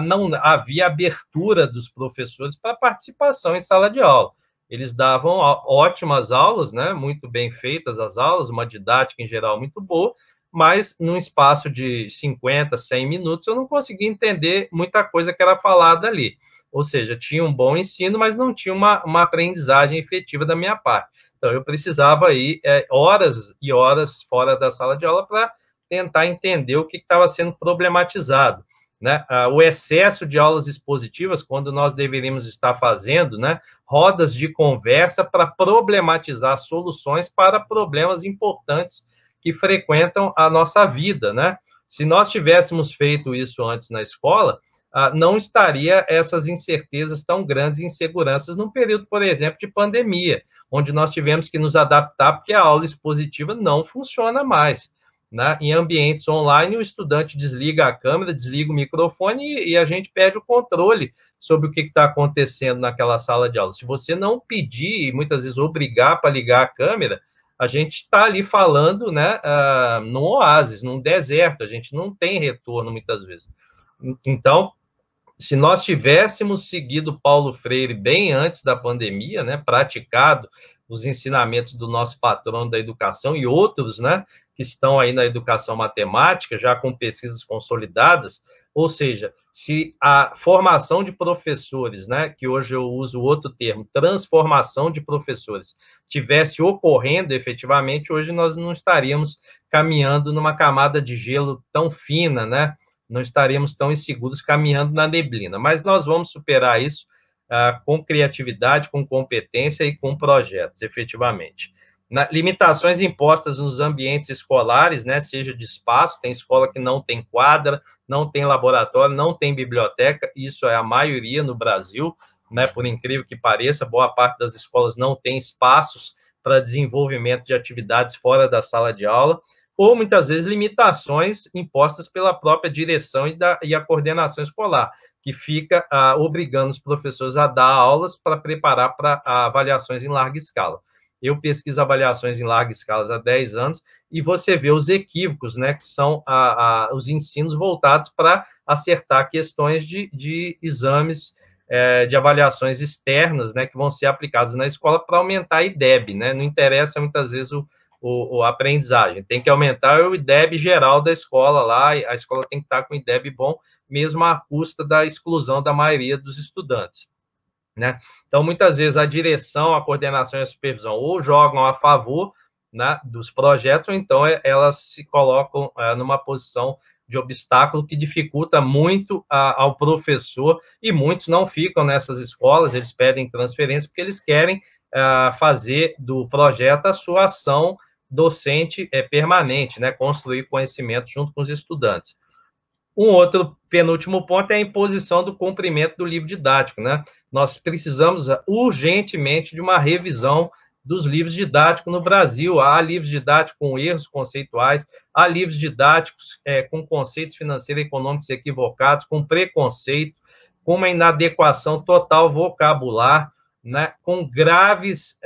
não havia abertura dos professores para participação em sala de aula. Eles davam ótimas aulas, né, muito bem feitas as aulas, uma didática em geral muito boa, mas num espaço de 50, 100 minutos eu não conseguia entender muita coisa que era falada ali. Ou seja, tinha um bom ensino, mas não tinha uma aprendizagem efetiva da minha parte. Então, eu precisava ir horas e horas fora da sala de aula para tentar entender o que estava sendo problematizado. Né? O excesso de aulas expositivas, quando nós deveríamos estar fazendo, né, rodas de conversa para problematizar soluções para problemas importantes que frequentam a nossa vida. Né? Se nós tivéssemos feito isso antes na escola, não estaria essas incertezas tão grandes, inseguranças, num período, por exemplo, de pandemia, onde nós tivemos que nos adaptar porque a aula expositiva não funciona mais. Né? Em ambientes online, o estudante desliga a câmera, desliga o microfone e a gente perde o controle sobre o que está acontecendo naquela sala de aula. Se você não pedir e muitas vezes obrigar para ligar a câmera, a gente está ali falando, né, num oásis, num deserto, a gente não tem retorno muitas vezes. Então, se nós tivéssemos seguido Paulo Freire bem antes da pandemia, né, praticado os ensinamentos do nosso patrono da educação e outros, né, que estão aí na educação matemática, já com pesquisas consolidadas, ou seja, se a formação de professores, né, que hoje eu uso outro termo, transformação de professores, tivesse ocorrendo efetivamente, hoje nós não estaríamos caminhando numa camada de gelo tão fina, né, não estaríamos tão inseguros caminhando na neblina. Mas nós vamos superar isso com criatividade, com competência e com projetos, efetivamente. Limitações impostas nos ambientes escolares, né, seja de espaço, tem escola que não tem quadra, não tem laboratório, não tem biblioteca, isso é a maioria no Brasil, né, por incrível que pareça, boa parte das escolas não tem espaços para desenvolvimento de atividades fora da sala de aula, ou muitas vezes limitações impostas pela própria direção e a coordenação escolar, que fica obrigando os professores a dar aulas para preparar para avaliações em larga escala. Eu pesquiso avaliações em larga escala há 10 anos e você vê os equívocos, né, que são os ensinos voltados para acertar questões de exames de avaliações externas, né, que vão ser aplicados na escola para aumentar a IDEB, né? Não interessa muitas vezes a aprendizagem, tem que aumentar o IDEB geral da escola lá, a escola tem que estar com o IDEB bom, mesmo à custa da exclusão da maioria dos estudantes, né? Então, muitas vezes, a direção, a coordenação e a supervisão ou jogam a favor, né, dos projetos, ou então elas se colocam numa posição de obstáculo que dificulta muito ao professor, e muitos não ficam nessas escolas, eles pedem transferência porque eles querem fazer do projeto a sua ação docente permanente, né, construir conhecimento junto com os estudantes. Um outro penúltimo ponto é a imposição do cumprimento do livro didático, né? Nós precisamos urgentemente de uma revisão dos livros didáticos no Brasil. Há livros didáticos com erros conceituais, há livros didáticos com conceitos financeiros e econômicos equivocados, com preconceito, com uma inadequação total vocabular, né, com graves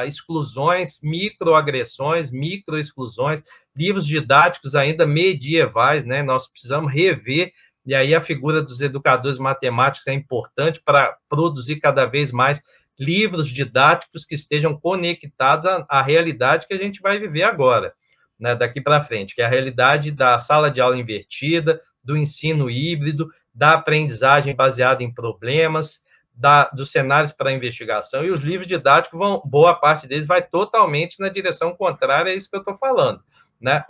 exclusões, microagressões, microexclusões, livros didáticos ainda medievais, né? Nós precisamos rever, e aí a figura dos educadores matemáticos é importante para produzir cada vez mais livros didáticos que estejam conectados à realidade que a gente vai viver agora, né, daqui para frente, que é a realidade da sala de aula invertida, do ensino híbrido, da aprendizagem baseada em problemas, dos cenários para investigação, e os livros didáticos boa parte deles vai totalmente na direção contrária a isso que eu estou falando, né?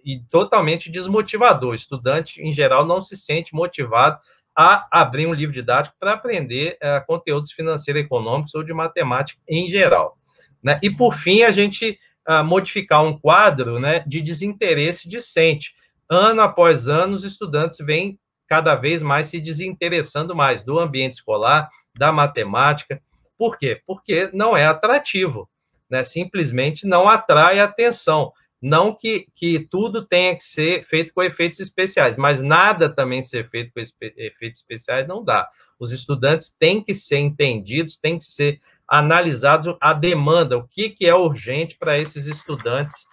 E totalmente desmotivador. O estudante, em geral, não se sente motivado a abrir um livro didático para aprender conteúdos financeiros, econômicos ou de matemática em geral, né? E, por fim, a gente modificar um quadro, né, de desinteresse discente. Ano após ano, os estudantes vêm cada vez mais se desinteressando mais do ambiente escolar, da matemática. Por quê? Porque não é atrativo, né? Simplesmente não atrai atenção. Não que tudo tenha que ser feito com efeitos especiais, mas nada também ser feito com efeitos especiais não dá. Os estudantes têm que ser entendidos, têm que ser analisados a demanda, o que é urgente para esses estudantes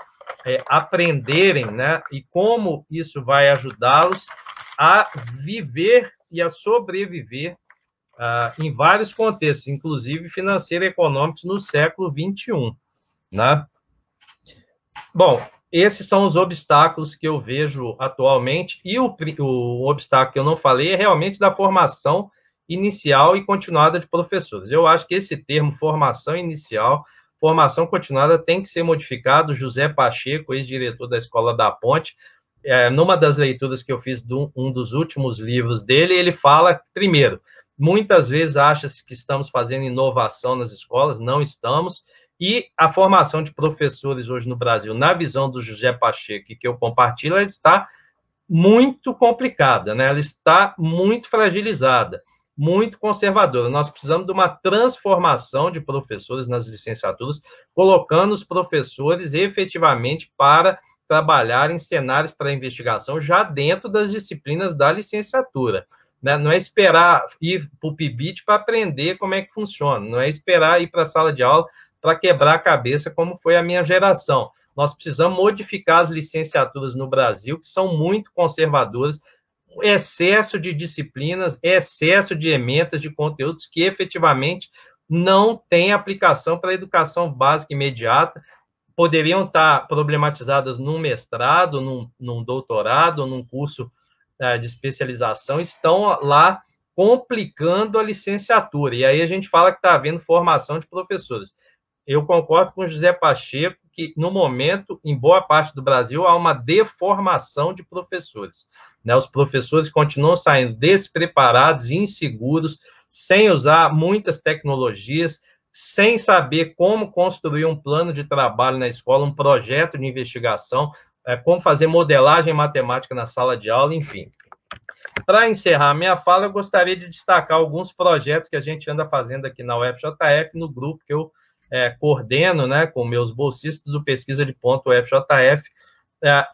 aprenderem, né? E como isso vai ajudá-los a viver e a sobreviver em vários contextos, inclusive financeiro e econômicos, no século XXI, né? Bom, esses são os obstáculos que eu vejo atualmente, e o obstáculo que eu não falei é realmente da formação inicial e continuada de professores. Eu acho que esse termo formação inicial, formação continuada, tem que ser modificado. José Pacheco, ex-diretor da Escola da Ponte, numa das leituras que eu fiz de um dos últimos livros dele, ele fala, primeiro, muitas vezes acha-se que estamos fazendo inovação nas escolas, não estamos, e a formação de professores hoje no Brasil, na visão do José Pacheco, que eu compartilho, ela está muito complicada, né? Ela está muito fragilizada, muito conservadora. Nós precisamos de uma transformação de professores nas licenciaturas, colocando os professores efetivamente para trabalhar em cenários para investigação já dentro das disciplinas da licenciatura, né? Não é esperar ir para o PIBIT para aprender como é que funciona, não é esperar ir para a sala de aula para quebrar a cabeça, como foi a minha geração. Nós precisamos modificar as licenciaturas no Brasil, que são muito conservadoras, excesso de disciplinas, excesso de ementas, de conteúdos que efetivamente não têm aplicação para a educação básica imediata, poderiam estar problematizadas num mestrado, num doutorado, num curso de especialização, estão lá complicando a licenciatura. E aí a gente fala que está havendo formação de professores. Eu concordo com o José Pacheco que, no momento, em boa parte do Brasil, há uma deformação de professores. Né? Os professores continuam saindo despreparados, inseguros, sem usar muitas tecnologias, sem saber como construir um plano de trabalho na escola, um projeto de investigação, como fazer modelagem matemática na sala de aula, enfim. Para encerrar minha fala, eu gostaria de destacar alguns projetos que a gente anda fazendo aqui na UFJF, no grupo que eu coordeno, né, com meus bolsistas do Pesquisa de Ponto UFJF.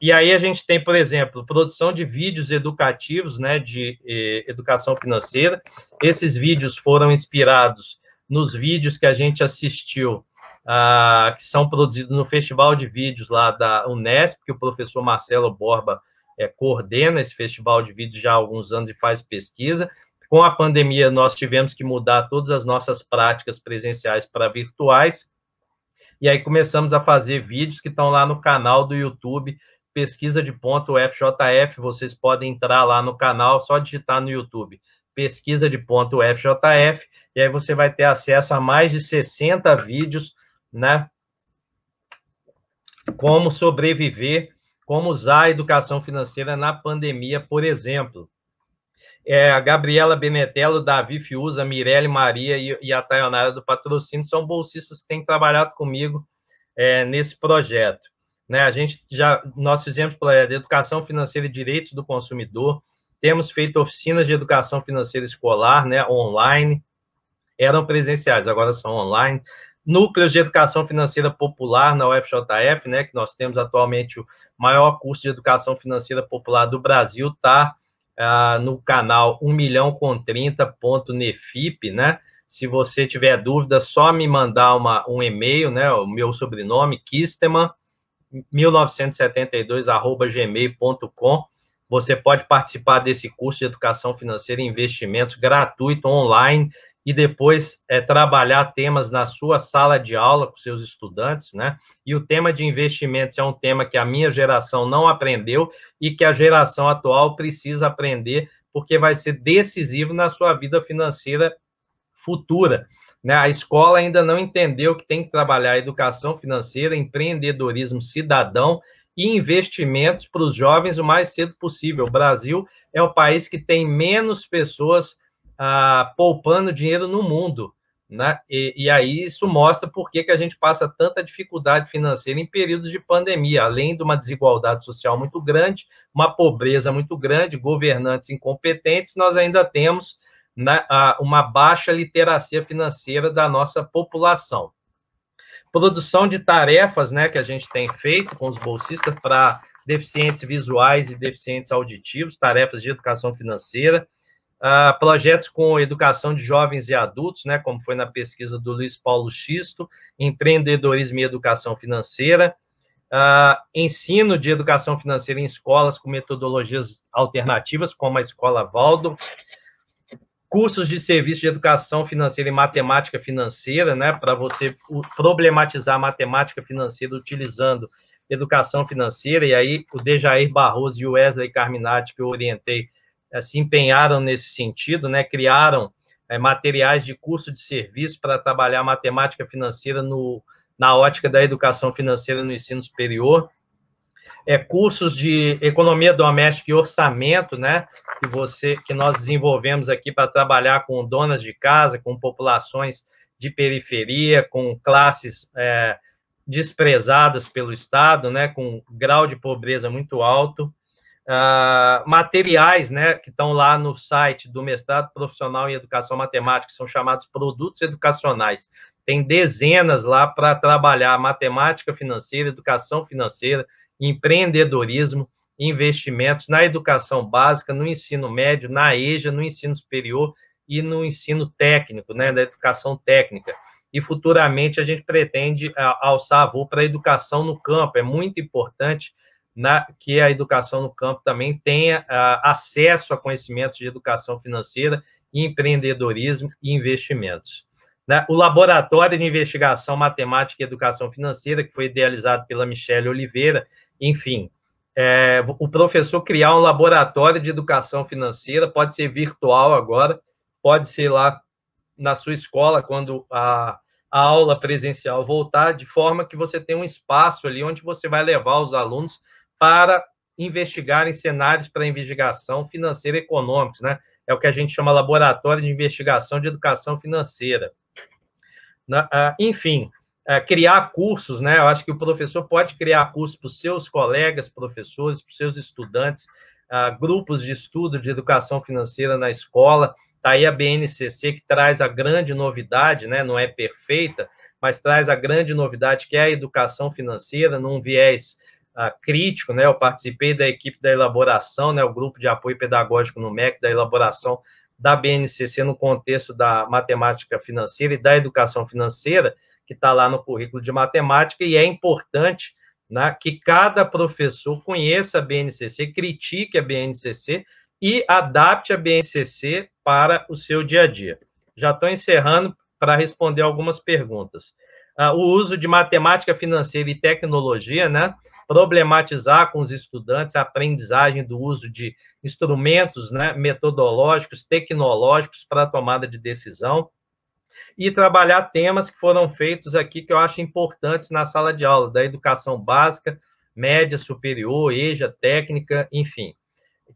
E aí a gente tem, por exemplo, produção de vídeos educativos, né, de educação financeira. Esses vídeos foram inspirados nos vídeos que a gente assistiu, que são produzidos no Festival de Vídeos lá da Unesp, que o professor Marcelo Borba coordena esse festival de vídeos já há alguns anos e faz pesquisa. Com a pandemia, nós tivemos que mudar todas as nossas práticas presenciais para virtuais, e aí começamos a fazer vídeos que estão lá no canal do YouTube, Pesquisa de Ponto UFJF, vocês podem entrar lá no canal, só digitar no YouTube, Pesquisa de Ponto UFJF, e aí você vai ter acesso a mais de 60 vídeos, né? Como sobreviver, como usar a educação financeira na pandemia, por exemplo. A Gabriela Benetello, Davi Fiuza, Mirelle Maria e a Taionara do Patrocínio são bolsistas que têm trabalhado comigo nesse projeto. Né? Nós fizemos projeto de educação financeira e direitos do consumidor, temos feito oficinas de educação financeira escolar, né, online, eram presenciais, agora são online. Núcleos de educação financeira popular na UFJF, né, que nós temos atualmente o maior curso de educação financeira popular do Brasil, está no canal 1milhãocom30.nefip, né? Se você tiver dúvida, só me mandar um e-mail, né? O meu sobrenome, kisteman1972@gmail.com. Você pode participar desse curso de educação financeira e investimentos gratuito online e depois trabalhar temas na sua sala de aula com seus estudantes, né? E o tema de investimentos é um tema que a minha geração não aprendeu e que a geração atual precisa aprender, porque vai ser decisivo na sua vida financeira futura, né? A escola ainda não entendeu que tem que trabalhar educação financeira, empreendedorismo cidadão e investimentos para os jovens o mais cedo possível. O Brasil é o país que tem menos pessoas poupando dinheiro no mundo, né? E aí isso mostra por que a gente passa tanta dificuldade financeira em períodos de pandemia, além de uma desigualdade social muito grande, uma pobreza muito grande, governantes incompetentes, nós ainda temos, né, uma baixa literacia financeira da nossa população. Produção de tarefas, né, que a gente tem feito com os bolsistas para deficientes visuais e deficientes auditivos, tarefas de educação financeira, projetos com educação de jovens e adultos, né, como foi na pesquisa do Luiz Paulo Xisto, empreendedorismo e educação financeira, ensino de educação financeira em escolas com metodologias alternativas, como a Escola Waldorf, cursos de serviço de educação financeira e matemática financeira, né, para você problematizar a matemática financeira utilizando educação financeira, e aí o Dejair Barroso e o Wesley Carminati, que eu orientei, se empenharam nesse sentido, né, criaram materiais de curso de serviço para trabalhar matemática financeira na ótica da educação financeira no ensino superior, cursos de economia doméstica e orçamento, né, que nós desenvolvemos aqui para trabalhar com donas de casa, com populações de periferia, com classes desprezadas pelo Estado, né, com grau de pobreza muito alto, materiais, né, que estão lá no site do mestrado profissional em educação matemática, que são chamados produtos educacionais. Tem dezenas lá para trabalhar matemática financeira, educação financeira, empreendedorismo, investimentos na educação básica, no ensino médio, na EJA, no ensino superior e no ensino técnico, né, da educação técnica. e futuramente a gente pretende alçar voo para a educação no campo. É muito importante que a educação no campo também tenha acesso a conhecimentos de educação financeira, empreendedorismo e investimentos. O Laboratório de Investigação Matemática e Educação Financeira, que foi idealizado pela Michele Oliveira, enfim, o professor criar um laboratório de educação financeira, pode ser virtual agora, pode ser lá na sua escola, quando a aula presencial voltar, de forma que você tem um espaço ali onde você vai levar os alunos para investigar em cenários para investigação financeira e econômicos, né? É o que a gente chama Laboratório de Investigação de Educação Financeira. Enfim, criar cursos, né? Eu acho que o professor pode criar cursos para os seus colegas, professores, para os seus estudantes, grupos de estudo de educação financeira na escola. Está aí a BNCC, que traz a grande novidade, né? Não é perfeita, mas traz a grande novidade, que é a educação financeira, num viés crítico, né? Eu participei da equipe da elaboração, né? O grupo de apoio pedagógico no MEC, da elaboração da BNCC no contexto da matemática financeira e da educação financeira, que está lá no currículo de matemática, e é importante, né, que cada professor conheça a BNCC, critique a BNCC e adapte a BNCC para o seu dia a dia. Já estou encerrando para responder algumas perguntas. O uso de matemática financeira e tecnologia, né, problematizar com os estudantes a aprendizagem do uso de instrumentos, né, metodológicos, tecnológicos para a tomada de decisão, e trabalhar temas que foram feitos aqui que eu acho importantes na sala de aula, da educação básica, média, superior, EJA, técnica, enfim,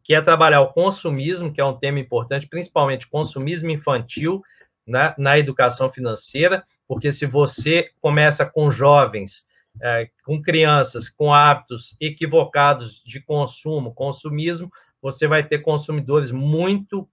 que é trabalhar o consumismo, que é um tema importante, principalmente consumismo infantil, né, na educação financeira, porque se você começa com jovens, com crianças com hábitos equivocados de consumo, consumismo, você vai ter consumidores muito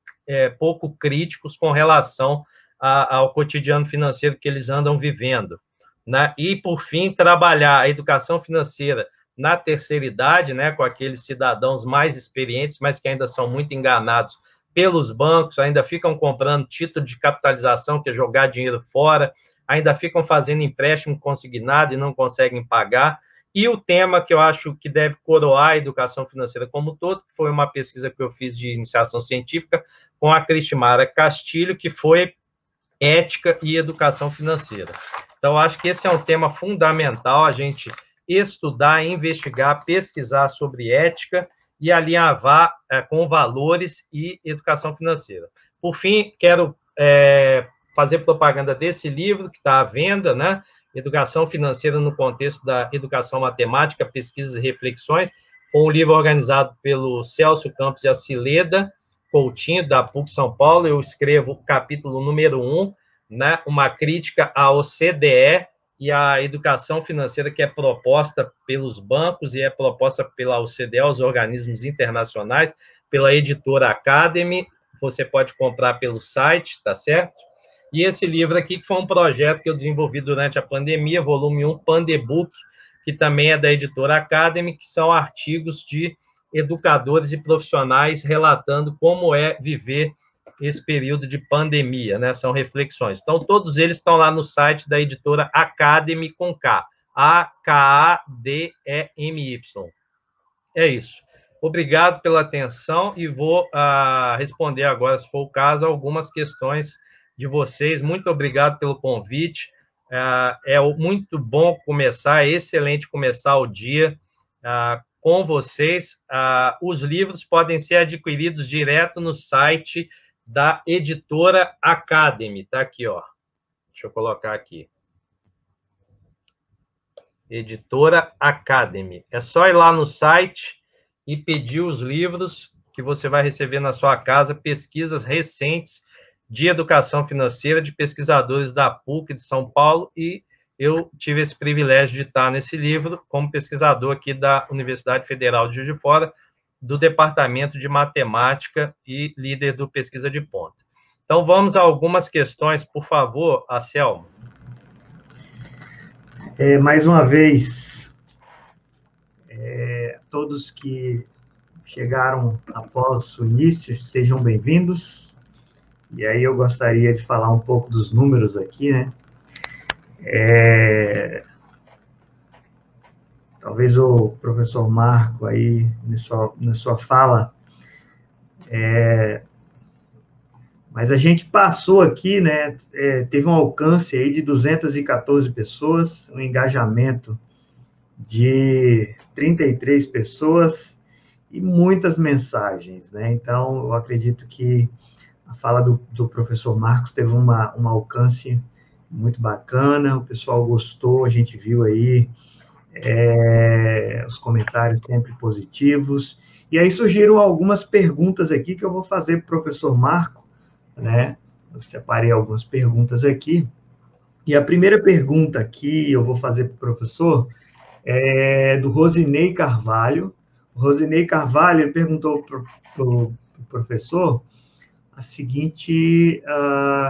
pouco críticos com relação ao cotidiano financeiro que eles andam vivendo, né? E, por fim, trabalhar a educação financeira na terceira idade, né, com aqueles cidadãos mais experientes, mas que ainda são muito enganados pelos bancos, ainda ficam comprando título de capitalização, que é jogar dinheiro fora, ainda ficam fazendo empréstimo consignado e não conseguem pagar. E o tema que eu acho que deve coroar a educação financeira como um todo, que foi uma pesquisa que eu fiz de iniciação científica com a Cristimara Castilho, que foi ética e educação financeira. Então, acho que esse é um tema fundamental, a gente estudar, investigar, pesquisar sobre ética e alinhavar com valores e educação financeira. Por fim, quero fazer propaganda desse livro que está à venda, né? Educação Financeira no Contexto da Educação Matemática, Pesquisas e Reflexões. Foi um livro organizado pelo Celso Campos e a Cileda Coutinho, da PUC São Paulo. Eu escrevo o capítulo número 1, né? Uma crítica à OCDE e à educação financeira que é proposta pelos bancos e é proposta pela OCDE, os organismos internacionais, pela editora Academy. Você pode comprar pelo site, tá certo? E esse livro aqui, que foi um projeto que eu desenvolvi durante a pandemia, volume 1, Pandebook, que também é da editora Academy, que são artigos de educadores e profissionais relatando como é viver esse período de pandemia, né? São reflexões. Então, todos eles estão lá no site da editora Academy, com K, Akademy. É isso. Obrigado pela atenção e vou responder agora, se for o caso, algumas questões de vocês. Muito obrigado pelo convite. É muito bom começar, é excelente começar o dia com vocês. Os livros podem ser adquiridos direto no site da editora Academy. Tá aqui, ó. Deixa eu colocar aqui. Editora Academy. É só ir lá no site e pedir os livros que você vai receber na sua casa, pesquisas recentes de educação financeira de pesquisadores da PUC de São Paulo, e eu tive esse privilégio de estar nesse livro como pesquisador aqui da Universidade Federal de Juiz de Fora, do Departamento de Matemática e líder do Pesquisa de Ponta. Então, vamos a algumas questões, por favor, Anselmo. Mais uma vez, todos que chegaram após o início, sejam bem-vindos. E aí eu gostaria de falar um pouco dos números aqui, né? Talvez o professor Marco aí, na sua fala, mas a gente passou aqui, né, teve um alcance aí de 214 pessoas, um engajamento de 33 pessoas e muitas mensagens, né? Então, eu acredito que a fala do professor Marcos teve um alcance muito bacana, o pessoal gostou, a gente viu aí os comentários sempre positivos. E aí surgiram algumas perguntas aqui que eu vou fazer para o professor Marco, né? Eu separei algumas perguntas aqui. E a primeira pergunta que eu vou fazer para o professor é do Rosinei Carvalho. O Rosinei Carvalho perguntou para o professor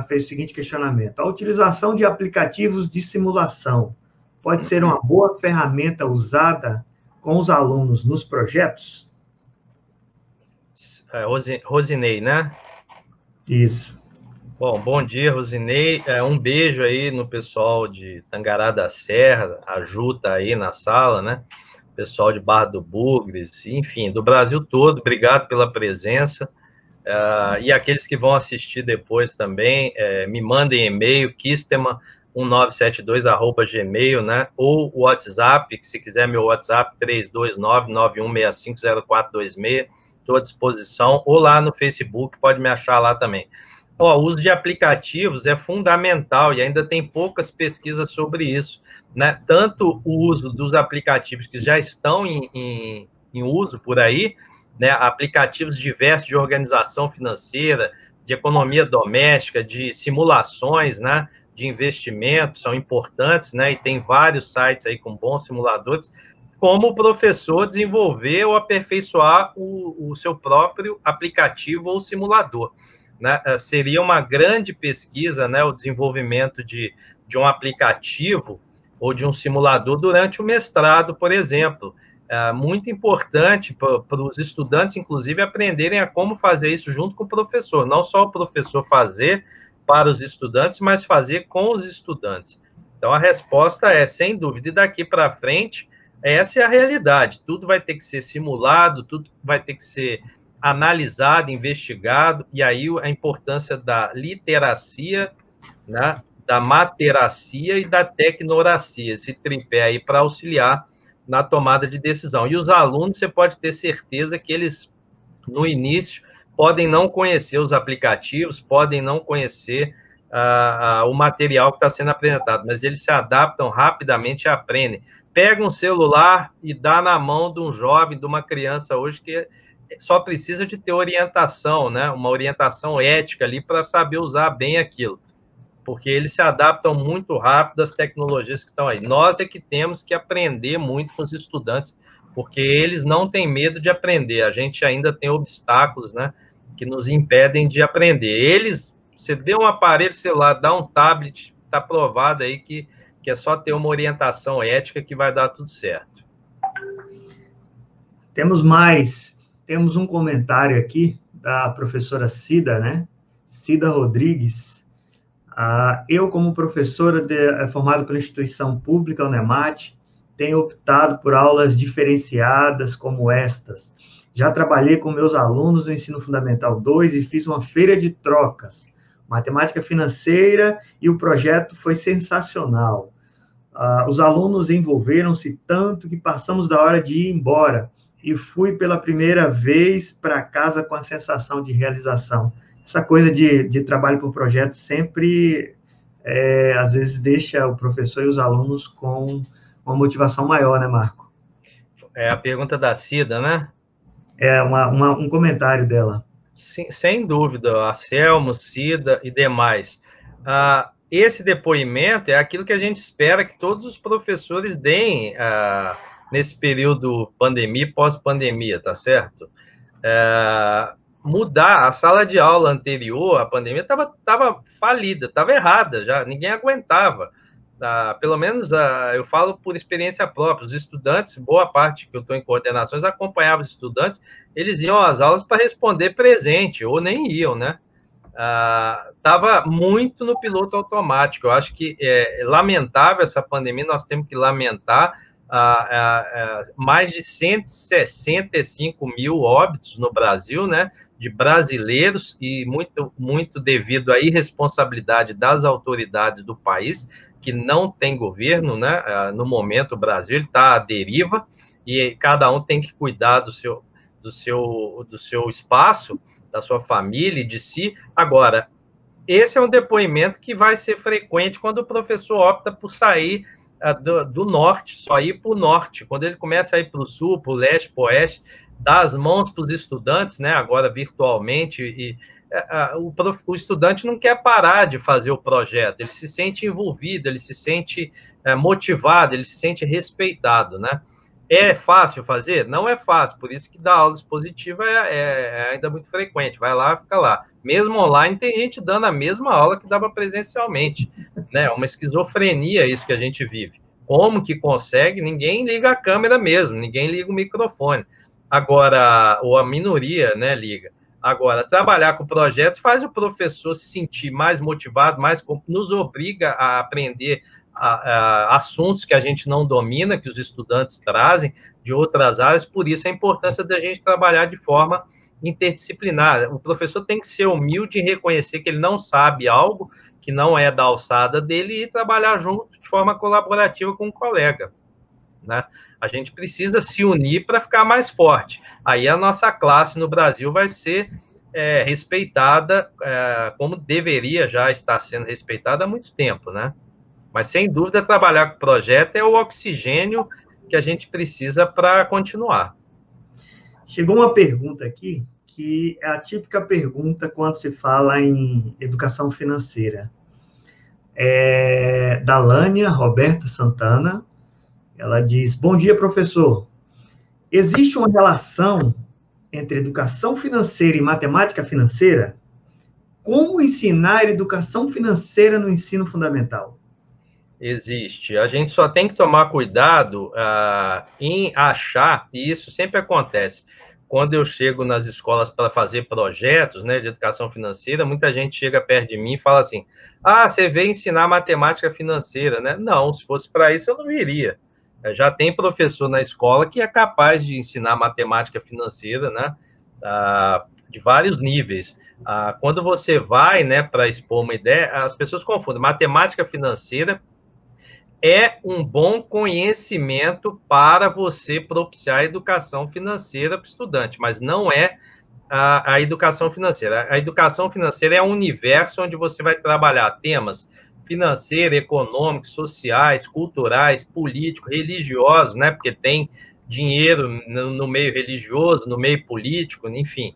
fez o seguinte questionamento: a utilização de aplicativos de simulação pode ser uma boa ferramenta usada com os alunos nos projetos? Rosinei, né? Isso. Bom dia, Rosinei. Um beijo aí no pessoal de Tangará da Serra, a Ju tá aí na sala, né? Pessoal de Barra do Bugres, enfim, do Brasil todo, obrigado pela presença. E aqueles que vão assistir depois também, me mandem e-mail, kistema1972@gmail, né? Ou o WhatsApp, que se quiser meu WhatsApp, 329-9165-0426, estou à disposição, ou lá no Facebook, pode me achar lá também. O uso de aplicativos é fundamental e ainda tem poucas pesquisas sobre isso, né? Tanto o uso dos aplicativos que já estão em uso por aí, né? Aplicativos diversos de organização financeira, de economia doméstica, de simulações, né? De investimento, são importantes, né? E tem vários sites aí com bons simuladores, como o professor desenvolver ou aperfeiçoar o seu próprio aplicativo ou simulador. Né? Seria uma grande pesquisa, né, o desenvolvimento de um aplicativo ou de um simulador durante o mestrado, por exemplo. Muito importante para os estudantes, inclusive, aprenderem a como fazer isso junto com o professor. Não só o professor fazer para os estudantes, mas fazer com os estudantes. Então, a resposta é, sem dúvida, e daqui para frente, essa é a realidade. Tudo vai ter que ser simulado, tudo vai ter que ser analisado, investigado, e aí a importância da literacia, né, da materacia e da tecnoracia, esse tripé aí para auxiliar na tomada de decisão. E os alunos, você pode ter certeza que eles, no início, podem não conhecer os aplicativos, podem não conhecer o material que está sendo apresentado, mas eles se adaptam rapidamente e aprendem. Pega um celular e dá na mão de um jovem, de uma criança hoje que só precisa de ter orientação, né? Uma orientação ética ali para saber usar bem aquilo, porque eles se adaptam muito rápido às tecnologias que estão aí. Nós é que temos que aprender muito com os estudantes, porque eles não têm medo de aprender. A gente ainda tem obstáculos, né, que nos impedem de aprender. Eles, você dê um aparelho celular, dá um tablet, está provado aí que é só ter uma orientação ética que vai dar tudo certo. Temos um comentário aqui da professora Cida, né? Cida Rodrigues. Eu, como professora formada pela instituição pública, Unemat, tenho optado por aulas diferenciadas como estas. Já trabalhei com meus alunos no Ensino Fundamental 2 e fiz uma feira de trocas, matemática financeira, e o projeto foi sensacional. Os alunos envolveram-se tanto que passamos da hora de ir embora e fui pela primeira vez para casa com a sensação de realização. Essa coisa de trabalho por projeto sempre, às vezes, deixa o professor e os alunos com uma motivação maior, né, Marco? É a pergunta da Cida, né? É um comentário dela. Sim, sem dúvida, a Selmo, Cida e demais. Esse depoimento é aquilo que a gente espera que todos os professores deem nesse período pandemia, pós-pandemia, tá certo? Mudar a sala de aula anterior à pandemia estava falida, estava errada, já ninguém aguentava. Pelo menos eu falo por experiência própria, os estudantes, boa parte que eu estou em coordenações, acompanhava os estudantes, eles iam às aulas para responder presente, ou nem iam, né? estava muito no piloto automático. Eu acho que é lamentável essa pandemia, nós temos que lamentar mais de 165 mil óbitos no Brasil, né, de brasileiros, e muito devido à irresponsabilidade das autoridades do país, que não tem governo, né? No momento o Brasil está à deriva, e cada um tem que cuidar do seu espaço, da sua família e de si. Agora, esse é um depoimento que vai ser frequente quando o professor opta por sair do norte, só ir para o norte. Quando ele começa a ir para o sul, para o leste, para o oeste, dá as mãos para os estudantes, né, agora virtualmente, e o estudante não quer parar de fazer o projeto, ele se sente envolvido, ele se sente motivado, ele se sente respeitado, né? É fácil fazer? Não é fácil, por isso que dar aula expositiva é ainda muito frequente. Vai lá, fica lá. Mesmo online, tem gente dando a mesma aula que dava presencialmente, né? É uma esquizofrenia isso que a gente vive. Como que consegue? Ninguém liga a câmera mesmo, ninguém liga o microfone. Agora, ou a minoria, né, liga. Agora, trabalhar com projetos faz o professor se sentir mais motivado, nos obriga a aprender assuntos que a gente não domina, que os estudantes trazem de outras áreas, por isso a importância da gente trabalhar de forma interdisciplinar. O professor tem que ser humilde e reconhecer que ele não sabe algo, que não é da alçada dele, e trabalhar junto de forma colaborativa com o colega, né? A gente precisa se unir para ficar mais forte. Aí a nossa classe no Brasil vai ser respeitada como deveria já estar sendo respeitada há muito tempo, né? Mas, sem dúvida, trabalhar com o projeto é o oxigênio que a gente precisa para continuar. Chegou uma pergunta aqui, que é a típica pergunta quando se fala em educação financeira. Da Lânia Roberta Santana. Ela diz: bom dia, professor. Existe uma relação entre educação financeira e matemática financeira? Como ensinar educação financeira no ensino fundamental? Existe. A gente só tem que tomar cuidado em achar, e isso sempre acontece, quando eu chego nas escolas para fazer projetos, né, de educação financeira, muita gente chega perto de mim e fala assim: você veio ensinar matemática financeira, né? Não, se fosse para isso eu não viria. Já tem professor na escola que é capaz de ensinar matemática financeira, né, de vários níveis. Quando você vai, né, para expor uma ideia, as pessoas confundem. Matemática financeira é um bom conhecimento para você propiciar a educação financeira para o estudante, mas não é a educação financeira. A educação financeira é um universo onde você vai trabalhar temas financeiros, econômicos, sociais, culturais, políticos, religiosos, né? Porque tem dinheiro no meio religioso, no meio político, enfim.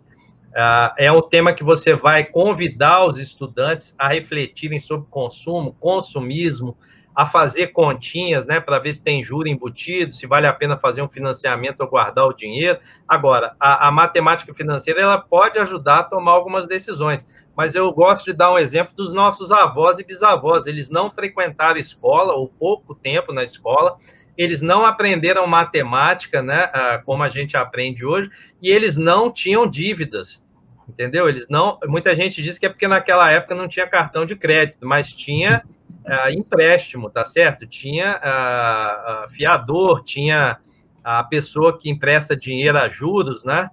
É um tema que você vai convidar os estudantes a refletirem sobre consumo, consumismo, a fazer continhas, né, para ver se tem juro embutido, se vale a pena fazer um financiamento ou guardar o dinheiro. Agora, a matemática financeira, ela pode ajudar a tomar algumas decisões, mas eu gosto de dar um exemplo dos nossos avós e bisavós. Eles não frequentaram escola, ou pouco tempo na escola, eles não aprenderam matemática, né, como a gente aprende hoje, e eles não tinham dívidas, entendeu? Muita gente diz que é porque naquela época não tinha cartão de crédito, mas tinha empréstimo, tá certo? Tinha fiador, tinha a pessoa que empresta dinheiro a juros, né?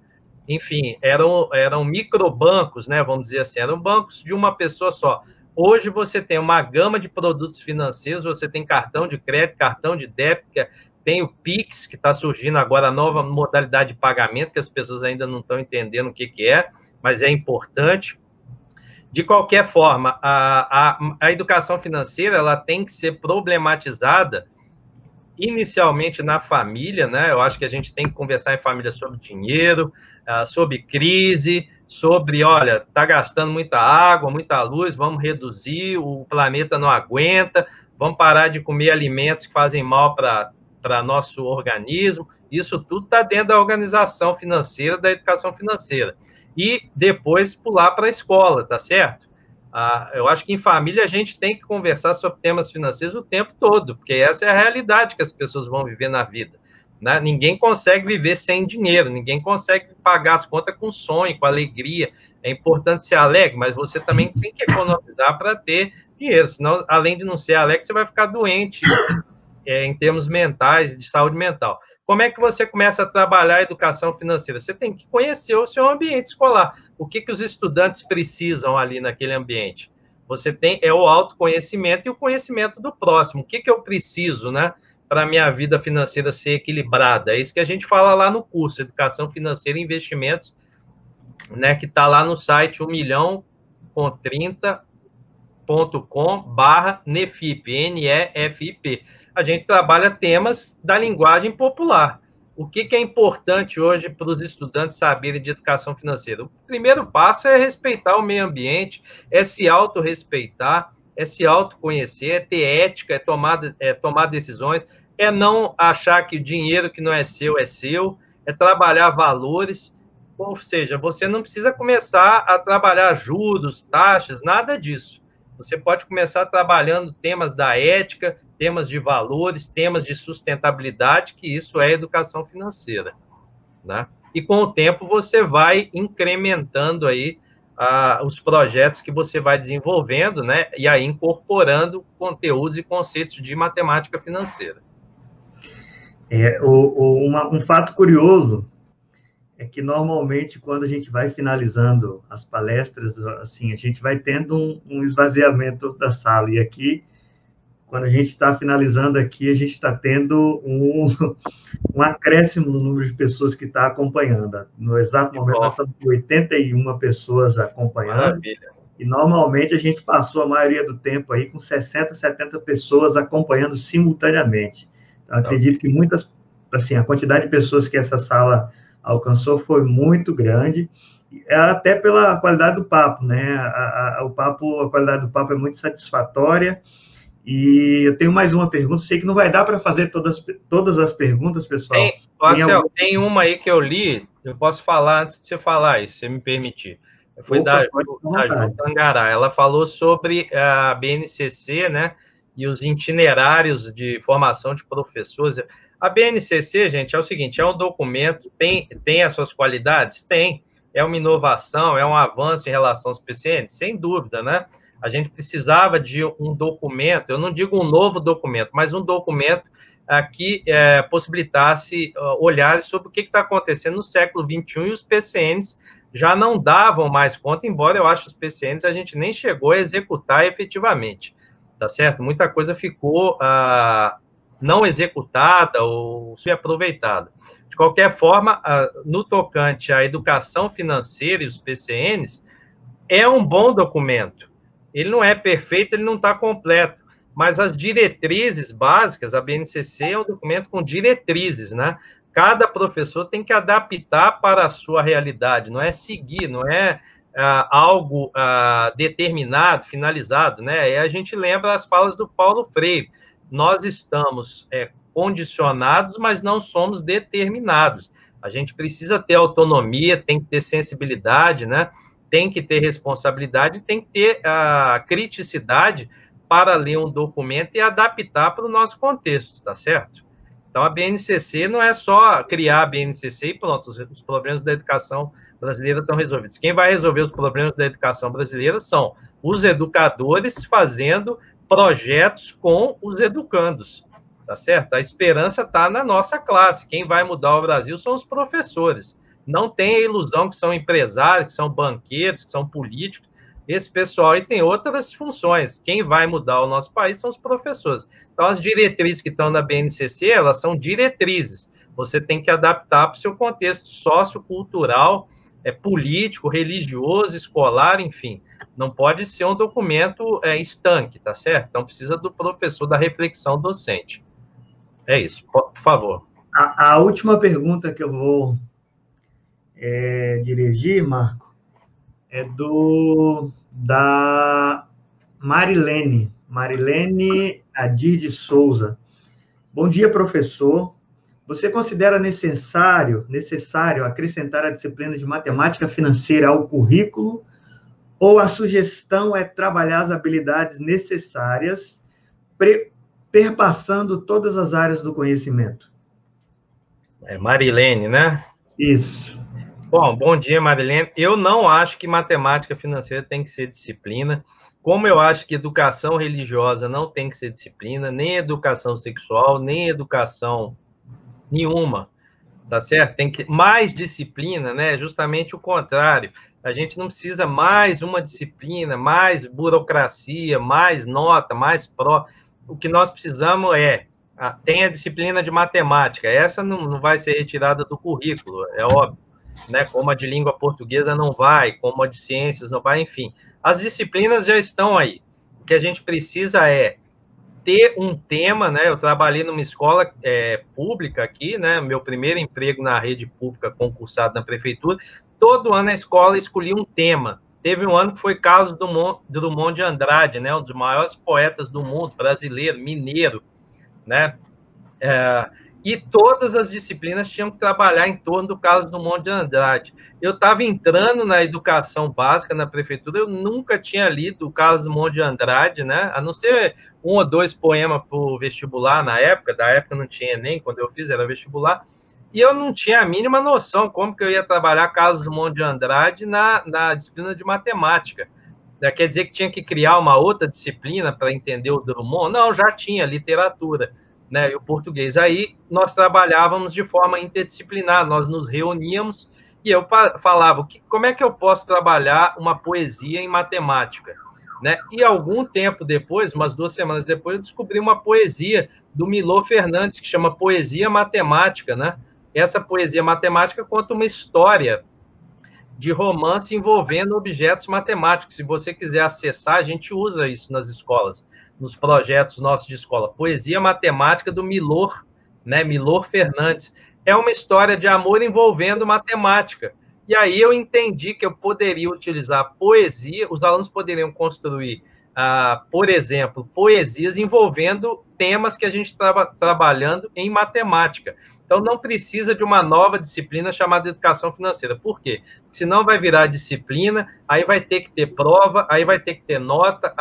Enfim, eram microbancos, né? Vamos dizer assim, eram bancos de uma pessoa só. Hoje você tem uma gama de produtos financeiros, você tem cartão de crédito, cartão de débito, tem o Pix, que está surgindo agora, a nova modalidade de pagamento, que as pessoas ainda não estão entendendo o que é, mas é importante. De qualquer forma, a educação financeira, ela tem que ser problematizada inicialmente na família, né? Eu acho que a gente tem que conversar em família sobre dinheiro, sobre crise, sobre, olha, está gastando muita água, muita luz, vamos reduzir, o planeta não aguenta, vamos parar de comer alimentos que fazem mal para nosso organismo. Isso tudo está dentro da organização financeira, da educação financeira. E depois pular para a escola, tá certo? Eu acho que em família a gente tem que conversar sobre temas financeiros o tempo todo, porque essa é a realidade que as pessoas vão viver na vida, né? Ninguém consegue viver sem dinheiro, ninguém consegue pagar as contas com sonho, com alegria. É importante ser alegre, mas você também tem que economizar para ter dinheiro, senão, além de não ser alegre, você vai ficar doente em termos mentais, de saúde mental. Como é que você começa a trabalhar a educação financeira? Você tem que conhecer o seu ambiente escolar. O que os estudantes precisam ali naquele ambiente? Você tem o autoconhecimento e o conhecimento do próximo. O que eu preciso, né, para a minha vida financeira ser equilibrada? É isso que a gente fala lá no curso, Educação Financeira e Investimentos, né, que está lá no site 1milhão30.com/NEFIP, NEFIP. A gente trabalha temas da linguagem popular. O que é importante hoje para os estudantes saberem de educação financeira? O primeiro passo é respeitar o meio ambiente, é se autorrespeitar, é se autoconhecer, é ter ética, é tomar decisões, é não achar que o dinheiro que não é seu, é trabalhar valores. Ou seja, você não precisa começar a trabalhar juros, taxas, nada disso. Você pode começar trabalhando temas da ética, temas de valores, temas de sustentabilidade, que isso é educação financeira, né? E com o tempo você vai incrementando aí os projetos que você vai desenvolvendo, né? E aí incorporando conteúdos e conceitos de matemática financeira. Um fato curioso é que, normalmente, quando a gente vai finalizando as palestras, assim, a gente vai tendo um esvaziamento da sala. E aqui, quando a gente está finalizando aqui, a gente está tendo um acréscimo no número de pessoas que está acompanhando. No exato momento, nós estamos com 81 pessoas acompanhando. Maravilha. E, normalmente, a gente passou a maioria do tempo aí com 60, 70 pessoas acompanhando simultaneamente. Então, acredito que a quantidade de pessoas que essa sala alcançou foi muito grande, até pela qualidade do papo, né? A qualidade do papo é muito satisfatória. E eu tenho mais uma pergunta, sei que não vai dar para fazer todas as perguntas, pessoal. Tem uma aí que eu li, eu posso falar antes de você falar isso, se você me permitir. Foi da Ju Tangará. Ela falou sobre a BNCC, né, e os itinerários de formação de professores. A BNCC, gente, é o seguinte, é um documento, tem as suas qualidades? Tem. É uma inovação, é um avanço em relação aos PCNs? Sem dúvida, né? A gente precisava de um documento, eu não digo um novo documento, mas um documento que possibilitasse olhares sobre o que está acontecendo no século XXI, e os PCNs já não davam mais conta, embora eu acho que os PCNs a gente nem chegou a executar efetivamente, tá certo? Muita coisa ficou não executada ou subaproveitada. De qualquer forma, no tocante à educação financeira e os PCNs, é um bom documento. Ele não é perfeito, ele não está completo, mas as diretrizes básicas, a BNCC é um documento com diretrizes, né? Cada professor tem que adaptar para a sua realidade, não é seguir, não é algo determinado, finalizado, né? E a gente lembra as falas do Paulo Freire. Nós estamos condicionados, mas não somos determinados. A gente precisa ter autonomia, tem que ter sensibilidade, né? Tem que ter responsabilidade, tem que ter a criticidade para ler um documento e adaptar para o nosso contexto, tá certo? Então, a BNCC não é só criar a BNCC e pronto, os problemas da educação brasileira estão resolvidos. Quem vai resolver os problemas da educação brasileira são os educadores fazendo projetos com os educandos, tá certo? A esperança está na nossa classe. Quem vai mudar o Brasil são os professores. Não tem a ilusão que são empresários, que são banqueiros, que são políticos. Esse pessoal aí tem outras funções. Quem vai mudar o nosso país são os professores. Então, as diretrizes que estão na BNCC, elas são diretrizes. Você tem que adaptar para o seu contexto sociocultural, político, religioso, escolar, enfim. Não pode ser um documento estanque, tá certo? Então, precisa do professor, da reflexão docente. É isso, por favor. A última pergunta que eu vou dirigir, Marco, é da Marilene Adir de Souza. Bom dia, professor. Você considera necessário acrescentar a disciplina de matemática financeira ao currículo, ou a sugestão é trabalhar as habilidades necessárias, perpassando todas as áreas do conhecimento? Marilene, né? Isso. Bom dia, Marilene. Eu não acho que matemática financeira tem que ser disciplina, como eu acho que educação religiosa não tem que ser disciplina, nem educação sexual, nem educação nenhuma, tá certo? Tem que mais disciplina, né? Justamente o contrário. A gente não precisa mais uma disciplina, mais burocracia, mais nota, mais pró. O que nós precisamos tem a disciplina de matemática. Essa não vai ser retirada do currículo, é óbvio, né? Como a de língua portuguesa não vai, como a de ciências não vai, enfim. As disciplinas já estão aí. O que a gente precisa é ter um tema, né? Eu trabalhei numa escola pública aqui, né? Meu primeiro emprego na rede pública, concursado na prefeitura. Todo ano a escola escolhia um tema. Teve um ano que foi Carlos Drummond de Andrade, né? Um dos maiores poetas do mundo, brasileiro, mineiro, né? E todas as disciplinas tinham que trabalhar em torno do Carlos Drummond de Andrade. Eu estava entrando na educação básica na prefeitura, eu nunca tinha lido o Carlos Drummond de Andrade, né? A não ser um ou dois poemas para o vestibular na época, da época não tinha Enem, quando eu fiz era vestibular, e eu não tinha a mínima noção como que eu ia trabalhar Carlos Drummond de Andrade na disciplina de matemática. Quer dizer que tinha que criar uma outra disciplina para entender o Drummond? Não, já tinha literatura, né, e o português. Aí nós trabalhávamos de forma interdisciplinar, nós nos reuníamos e eu falava, como é que eu posso trabalhar uma poesia em matemática? Né? E algum tempo depois, umas 2 semanas depois, eu descobri uma poesia do Milor Fernandes, que chama Poesia Matemática. Né? Essa poesia matemática conta uma história de romance envolvendo objetos matemáticos. Se você quiser acessar, a gente usa isso nas escolas, nos projetos nossos de escola. Poesia Matemática do Milor, né? Milor Fernandes. É uma história de amor envolvendo matemática. E aí eu entendi que eu poderia utilizar poesia, os alunos poderiam construir, por exemplo, poesias envolvendo temas que a gente estava trabalhando em matemática. Então, não precisa de uma nova disciplina chamada educação financeira. Por quê? Senão vai virar disciplina, aí vai ter que ter prova, aí vai ter que ter nota,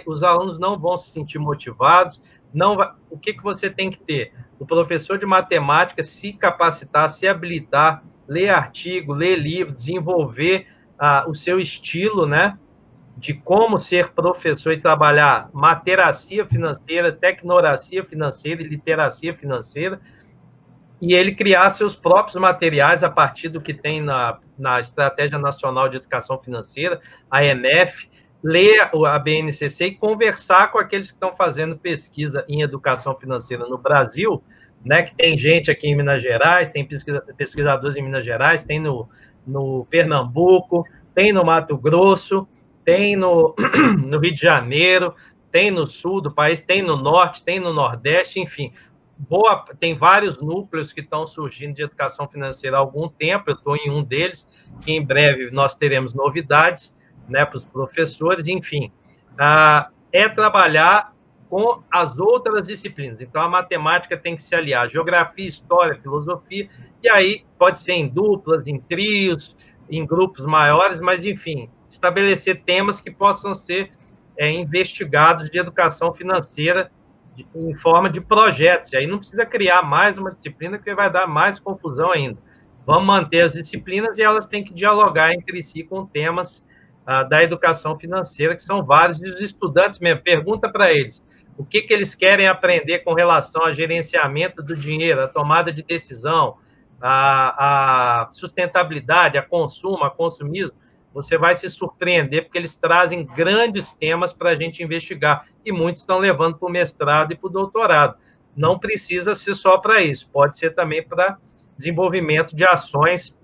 os alunos não vão se sentir motivados. O que você tem que ter? O professor de matemática se capacitar, se habilitar, ler artigo, ler livro, desenvolver o seu estilo, né? De como ser professor e trabalhar materacia financeira, tecnoracia financeira e literacia financeira, e ele criar seus próprios materiais a partir do que tem na Estratégia Nacional de Educação Financeira, a ENEF, ler a BNCC e conversar com aqueles que estão fazendo pesquisa em educação financeira no Brasil, né, que tem gente aqui em Minas Gerais, tem pesquisadores em Minas Gerais, tem no Pernambuco, tem no Mato Grosso, tem no Rio de Janeiro, tem no sul do país, tem no norte, tem no nordeste, enfim. Tem vários núcleos que estão surgindo de educação financeira há algum tempo, eu estou em um deles, que em breve nós teremos novidades, né, para os professores, enfim. É trabalhar com as outras disciplinas. Então, a matemática tem que se aliar, geografia, história, filosofia, e aí pode ser em duplas, em trios, em grupos maiores, mas, enfim, estabelecer temas que possam ser investigados de educação financeira em forma de projetos. E aí não precisa criar mais uma disciplina, que vai dar mais confusão ainda. Vamos manter as disciplinas e elas têm que dialogar entre si com temas da educação financeira, que são vários, e os estudantes mesmo. Pergunta para eles o que eles querem aprender com relação ao gerenciamento do dinheiro, a tomada de decisão, a sustentabilidade, a consumo, a consumismo. Você vai se surpreender, porque eles trazem grandes temas para a gente investigar, e muitos estão levando para o mestrado e para o doutorado. Não precisa ser só para isso, pode ser também para desenvolvimento de ações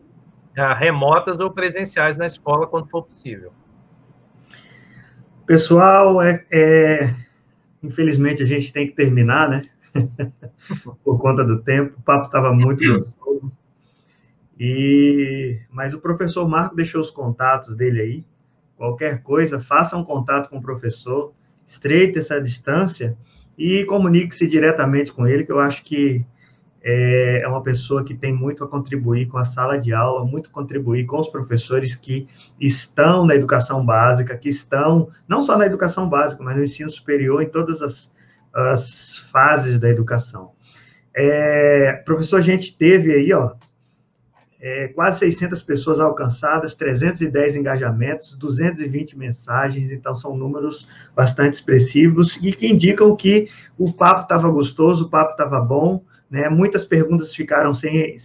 remotas ou presenciais na escola, quando for possível. Pessoal, infelizmente a gente tem que terminar, né? Por conta do tempo, o papo estava muito gostoso. Mas o professor Marco deixou os contatos dele aí. Qualquer coisa, faça um contato com o professor, estreite essa distância e comunique-se diretamente com ele, que eu acho que é uma pessoa que tem muito a contribuir com a sala de aula, muito a contribuir com os professores que estão na educação básica, que estão não só na educação básica, mas no ensino superior, em todas as fases da educação. Professor, a gente teve aí, quase 600 pessoas alcançadas, 310 engajamentos, 220 mensagens, então são números bastante expressivos e que indicam que o papo estava gostoso, o papo estava bom, né? Muitas perguntas ficaram sem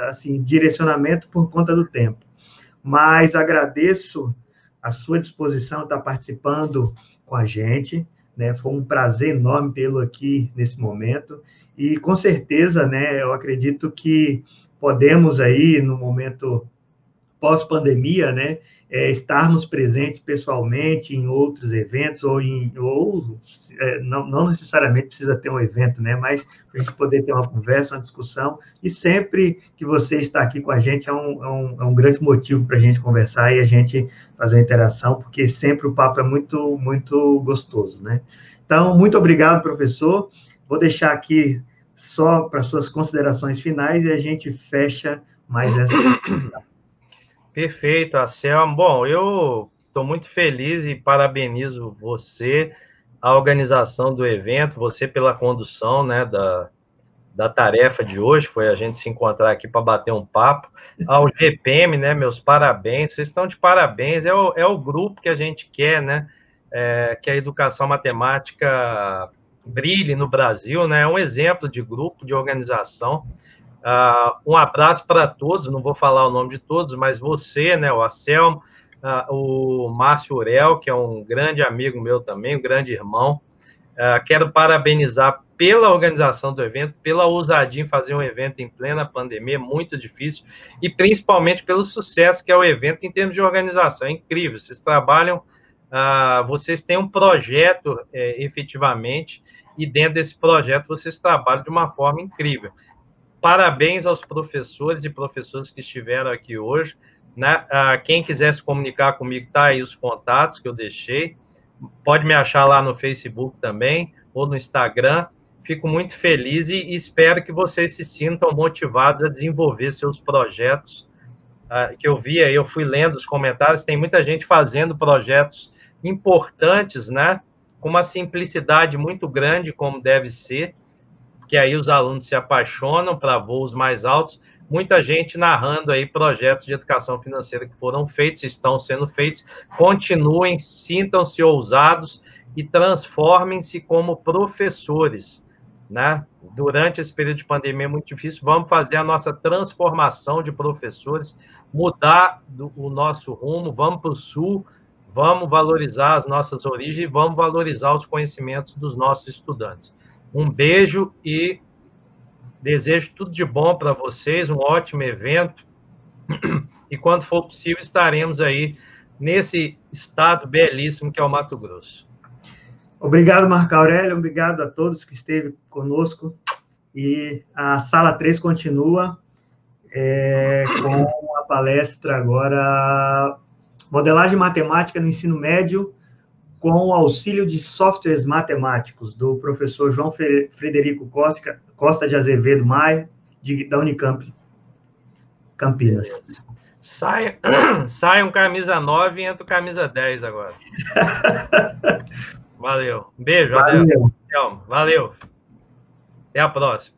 assim, direcionamento por conta do tempo. Mas agradeço a sua disposição de estar participando com a gente, né? Foi um prazer enorme tê-lo aqui nesse momento e, com certeza, né, eu acredito que podemos aí, no momento pós-pandemia, né, estarmos presentes pessoalmente em outros eventos, não necessariamente precisa ter um evento, né, mas a gente poder ter uma conversa, uma discussão, e sempre que você está aqui com a gente é um grande motivo para a gente conversar e a gente fazer uma interação, porque sempre o papo é muito, muito gostoso, né. Então, muito obrigado, professor. Vou deixar aqui só para suas considerações finais e a gente fecha mais essa. Perfeito, Anselmo. Bom, eu estou muito feliz e parabenizo você, a organização do evento, você pela condução, né, da tarefa de hoje, foi a gente se encontrar aqui para bater um papo. Ao GPM, né, meus parabéns, vocês estão de parabéns, é o grupo que a gente quer, né, que a educação matemática brilhe no Brasil, né, é um exemplo de grupo, de organização. Um abraço para todos, não vou falar o nome de todos, mas você, né, o Anselmo, o Márcio Urel, que é um grande amigo meu também, um grande irmão. Quero parabenizar pela organização do evento, pela ousadia em fazer um evento em plena pandemia, muito difícil, e principalmente pelo sucesso que é o evento em termos de organização. É incrível, vocês trabalham, vocês têm um projeto efetivamente, e dentro desse projeto vocês trabalham de uma forma incrível. Parabéns aos professores e professoras que estiveram aqui hoje, né? Quem quiser se comunicar comigo, tá aí os contatos que eu deixei. Pode me achar lá no Facebook também, ou no Instagram. Fico muito feliz e espero que vocês se sintam motivados a desenvolver seus projetos. Que eu vi aí, eu fui lendo os comentários, tem muita gente fazendo projetos importantes, né? Com uma simplicidade muito grande, como deve ser, que aí os alunos se apaixonam para voos mais altos, muita gente narrando aí projetos de educação financeira que foram feitos, estão sendo feitos, continuem, sintam-se ousados e transformem-se como professores, né? Durante esse período de pandemia é muito difícil, vamos fazer a nossa transformação de professores, mudar o nosso rumo, vamos para o Sul, vamos valorizar as nossas origens e vamos valorizar os conhecimentos dos nossos estudantes. Um beijo e desejo tudo de bom para vocês, um ótimo evento. E quando for possível, estaremos aí nesse estado belíssimo que é o Mato Grosso. Obrigado, Marco Aurélio, obrigado a todos que esteve conosco. E a Sala 3 continua com a palestra agora, Modelagem Matemática no Ensino Médio, com o auxílio de softwares matemáticos, do professor João Frederico Costa de Azevedo Maia, da Unicamp Campinas. Saiam camisa 9 e entra camisa 10 agora. Valeu. Um beijo. Valeu. Valeu. Até a próxima.